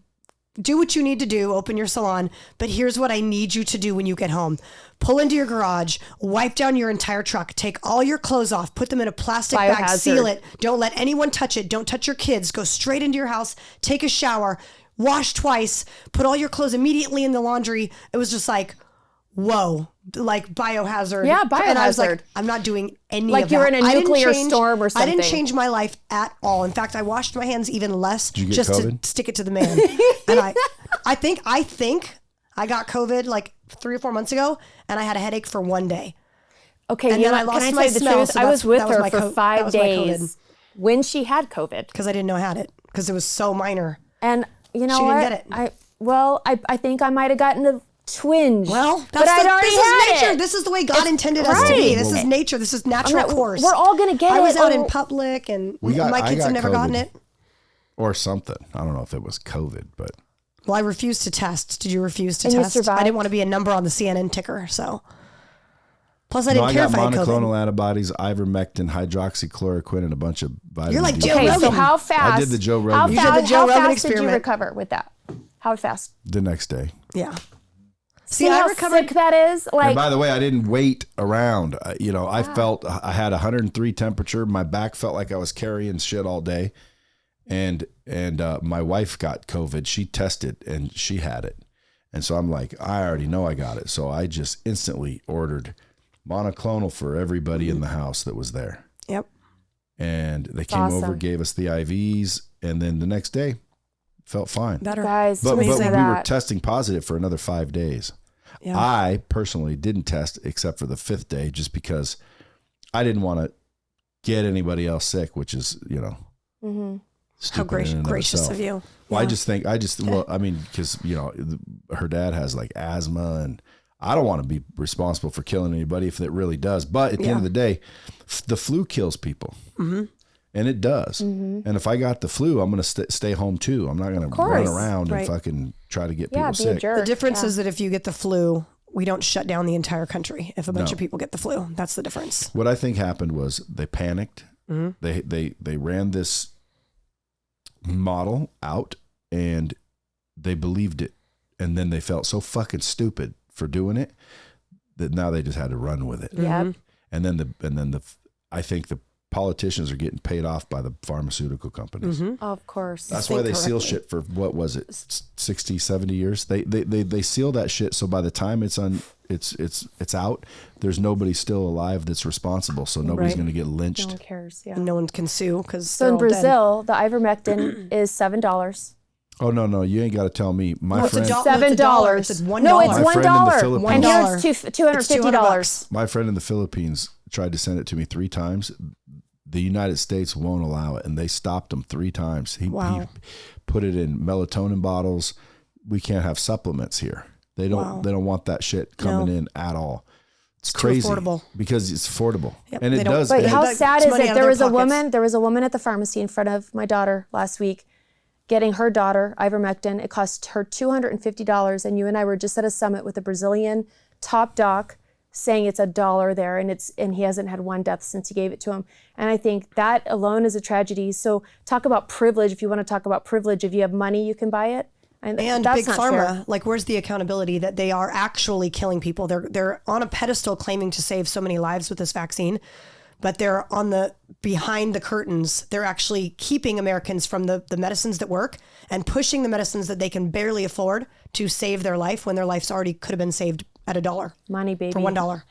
B: do what you need to do, open your salon, but here's what I need you to do when you get home. Pull into your garage, wipe down your entire truck, take all your clothes off, put them in a plastic bag,
C: Biohazard.
B: seal it, don't let anyone touch it, don't touch your kids, go straight into your house, take a shower, wash twice, put all your clothes immediately in the laundry. It was just like, whoa, like biohazard.
C: Yeah,
B: And I was like,
C: biohazard.
B: I'm not doing any
C: Like
B: of
C: you
B: that.
C: were in a
B: I didn't
C: nuclear
B: change-
C: storm or
B: I didn't
C: something.
B: change my life at all. In fact, I washed my hands even less
A: you get
B: just
A: COVID?
B: to stick it to the man. And I think I got COVID like 3 or 4 months ago, and I had a headache for 1 day.
C: Okay,
B: And
C: you
B: then
C: know,
B: I lost
C: can I
B: my
C: tell you the
B: smell,
C: truth?
B: so
C: I was with
B: that was
C: her
B: my
C: for
B: that
C: 5
B: was my
C: days when she had COVID.
B: Because I didn't know I had it because it was so minor.
C: And you know
B: She
C: what?
B: didn't get it.
C: I think I might have gotten a twinge.
B: Well,
C: but I'd already
B: this is
C: had
B: nature.
C: it.
B: This is the way God intended us to be.
C: right.
B: This is nature. This is natural course.
C: We're all gonna get
B: I was
C: it.
B: out in public, and my
A: I
B: kids
A: got
B: have never gotten
A: COVID.
B: it.
A: Or something. I don't know if it was COVID, but
B: Well, I refused to test. Did you refuse to
C: And you
B: test?
C: survived?
B: I didn't want to be a number on the CNN ticker. So, plus I
A: no,
B: didn't
A: I
B: care
A: got
B: if I had COVID.
A: monoclonal antibodies, ivermectin, hydroxychloroquine, and a bunch of vitamin
B: You're like
A: D.
B: Joe
C: Okay, so
B: Rogan.
C: how fast?
A: I did the Joe Rogan.
B: You did the Joe Rogan
C: how fast did
B: experiment.
C: you recover with that? How fast?
A: The next day.
B: Yeah.
C: See how sick that is?
A: And
C: Like,
A: by the way, I didn't wait around. I felt I had 103 temperature. My back felt like I was carrying shit all day. And my wife got COVID. She tested and she had it. And so I'm like, I already know I got it. So I just instantly ordered monoclonal for everybody in the house that was there.
B: Yep.
A: And they came
C: Awesome.
A: over, gave us the IVs, and then the next day felt fine.
B: Better.
C: guys,
A: But we
C: listen to
A: were
C: that.
A: testing positive for another 5 days.
B: Yeah.
A: I personally didn't test except for the 5th day just because I didn't want to get anybody else sick, which is,
C: Mm-hmm.
B: How
A: stupid in and
B: gracious
A: itself.
B: of you.
A: Well,
B: Yeah.
A: I mean, because, her dad has like asthma, and I don't want to be responsible for killing anybody if it really does. But at the end of the day, the flu kills people. Mm-hmm. And it does. Mm-hmm. And if I got the flu, I'm going to stay home too. I'm not going to run around and fucking try to get people
C: be
A: sick.
C: a jerk.
B: The difference is that if you get the flu, we don't shut down the entire country. If a bunch of people get the flu, that's the difference.
A: What I think happened was they panicked. Mm-hmm. They ran this model out and they believed it, and then they felt so fucking stupid for doing it that now they just had to run with it.
C: Yep.
A: And then I think the politicians are getting paid off by the pharmaceutical companies.
C: Of course.
A: That's why they seal shit for, what was it, 60, 70 years? They seal that shit so by the time it's out, there's nobody still alive that's responsible, so nobody's going to get lynched.
C: No one cares. Yeah.
B: No one can sue because
C: So in Brazil, the ivermectin is $7.
A: Oh no, you ain't got to tell me. My friend,
C: $7.
B: It's $1.
C: No, it's
A: My friend in the
C: $1.
A: Philippines-
C: And here
B: $1.
C: it's $250.
A: my friend in the Philippines tried to send it to me 3 times. the United States won't allow it, and they stopped him 3 times. He put it in melatonin bottles. We can't have supplements here. They don't want that shit coming in at all. It's crazy
B: affordable.
A: because it's affordable,
B: Yep,
A: and it does.
C: But how sad is it? There was a woman at the pharmacy in front of my daughter last week, getting her daughter ivermectin. It cost her $250, and you and I were just at a summit with a Brazilian top doc saying it's $1 there, and he hasn't had one death since he gave it to him. And I think that alone is a tragedy. So talk about privilege. If you want to talk about privilege, if you have money, you can buy it. And that's
B: big
C: not
B: pharma,
C: fair.
B: like where's the accountability that they are actually killing people? They're on a pedestal claiming to save so many lives with this vaccine, but they're behind the curtains. They're actually keeping Americans from the medicines that work and pushing the medicines that they can barely afford to save their life when their lives already could have been saved at $1.
C: Money, baby.
B: For $1.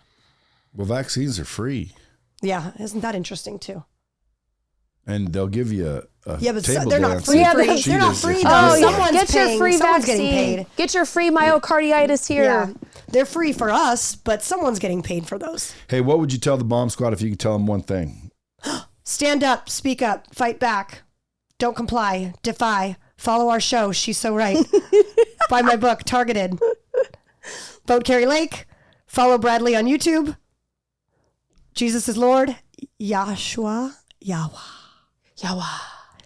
A: Well, vaccines are free.
B: Yeah, isn't that interesting too?
A: And they'll give you a
B: but
A: table
B: they're not
A: dance.
B: free.
C: Yeah,
B: They're not free.
C: Oh,
B: Someone's
C: get your
B: paying,
C: free
B: someone's
C: vaccine.
B: getting paid.
C: Get your free myocarditis here.
B: Yeah, they're free for us, but someone's getting paid for those.
A: Hey, what would you tell the bomb squad if you could tell them one thing?
B: Stand up, speak up, fight back. Don't comply, defy. Follow our show. She's so right. Buy my book, Targeted. Vote Kari Lake. Follow Bradley on YouTube. Jesus is Lord. Yahshua. Yahweh.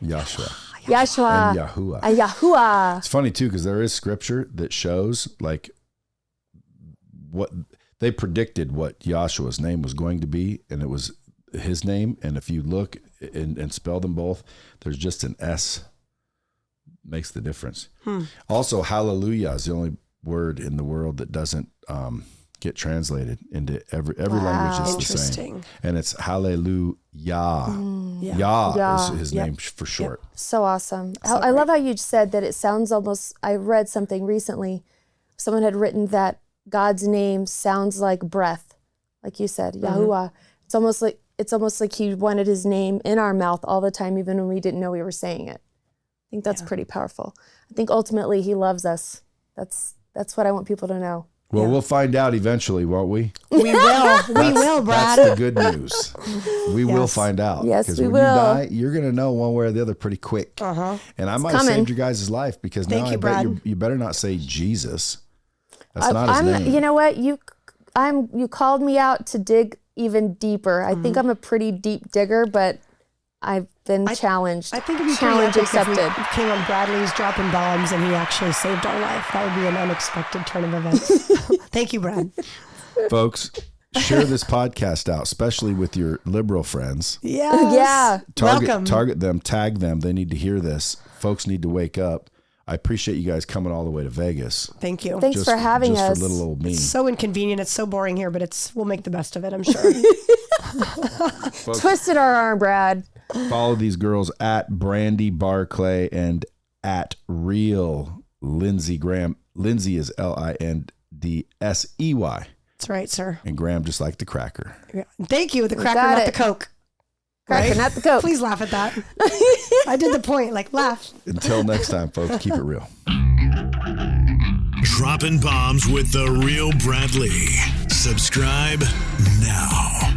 A: Yahshua.
C: Yahshua.
A: And Yahuwah.
C: And Yahuwah.
A: It's funny too, because there is scripture that shows like what they predicted what Yahshua's name was going to be, and it was his name. And if you look and spell them both, there's just an S. Makes the difference. Also, hallelujah is the only word in the world that doesn't get translated into every language is the same. And it's hallelujah. Yah is his name for short.
C: So awesome. I love how you said that it sounds almost, I read something recently. Someone had written that God's name sounds like breath. Like you said, Yahuwah. It's almost like he wanted his name in our mouth all the time, even when we didn't know we were saying it. I think that's pretty powerful. I think ultimately he loves us. That's what I want people to know.
A: Well, we'll find out eventually, won't we?
B: We will. We will, Brad.
A: That's the good news. We will find out.
C: Yes,
A: because
C: we
A: when
C: will.
A: you die, you're going to know one way or the other pretty quick. And I might have saved your guys' life because now I bet you better not say Jesus. That's not his name.
C: You know what? You called me out to dig even deeper. I think I'm a pretty deep digger, but I've been challenged.
B: I think it'd be
C: challenge accepted.
B: If we came on Bradley's dropping bombs and he actually saved our life. That would be an unexpected turn of events. Thank you, Brad.
A: Folks, share this podcast out, especially with your liberal friends.
B: Yes.
C: Yeah.
A: Target them, tag them. They need to hear this. Folks need to wake up. I appreciate you guys coming all the way to Vegas.
B: Thank you.
C: Thanks for having us.
A: Just for little old me.
B: It's so inconvenient. It's so boring here, but we'll make the best of it, I'm sure.
C: Twisted our arm, Brad.
A: Follow these girls at Brandie Barclay and at real Lindsey Graham. Lindsey is Lindsey.
B: That's right, sir.
A: And Graham just like the cracker.
B: Yeah. Thank you. The cracker, not the Coke.
C: Cracker,
B: right?
C: not the Coke.
B: Please laugh at that. I did the point. Like, laugh.
A: Until next time, folks, keep it real.
D: Dropping bombs with the real Bradley. Subscribe now.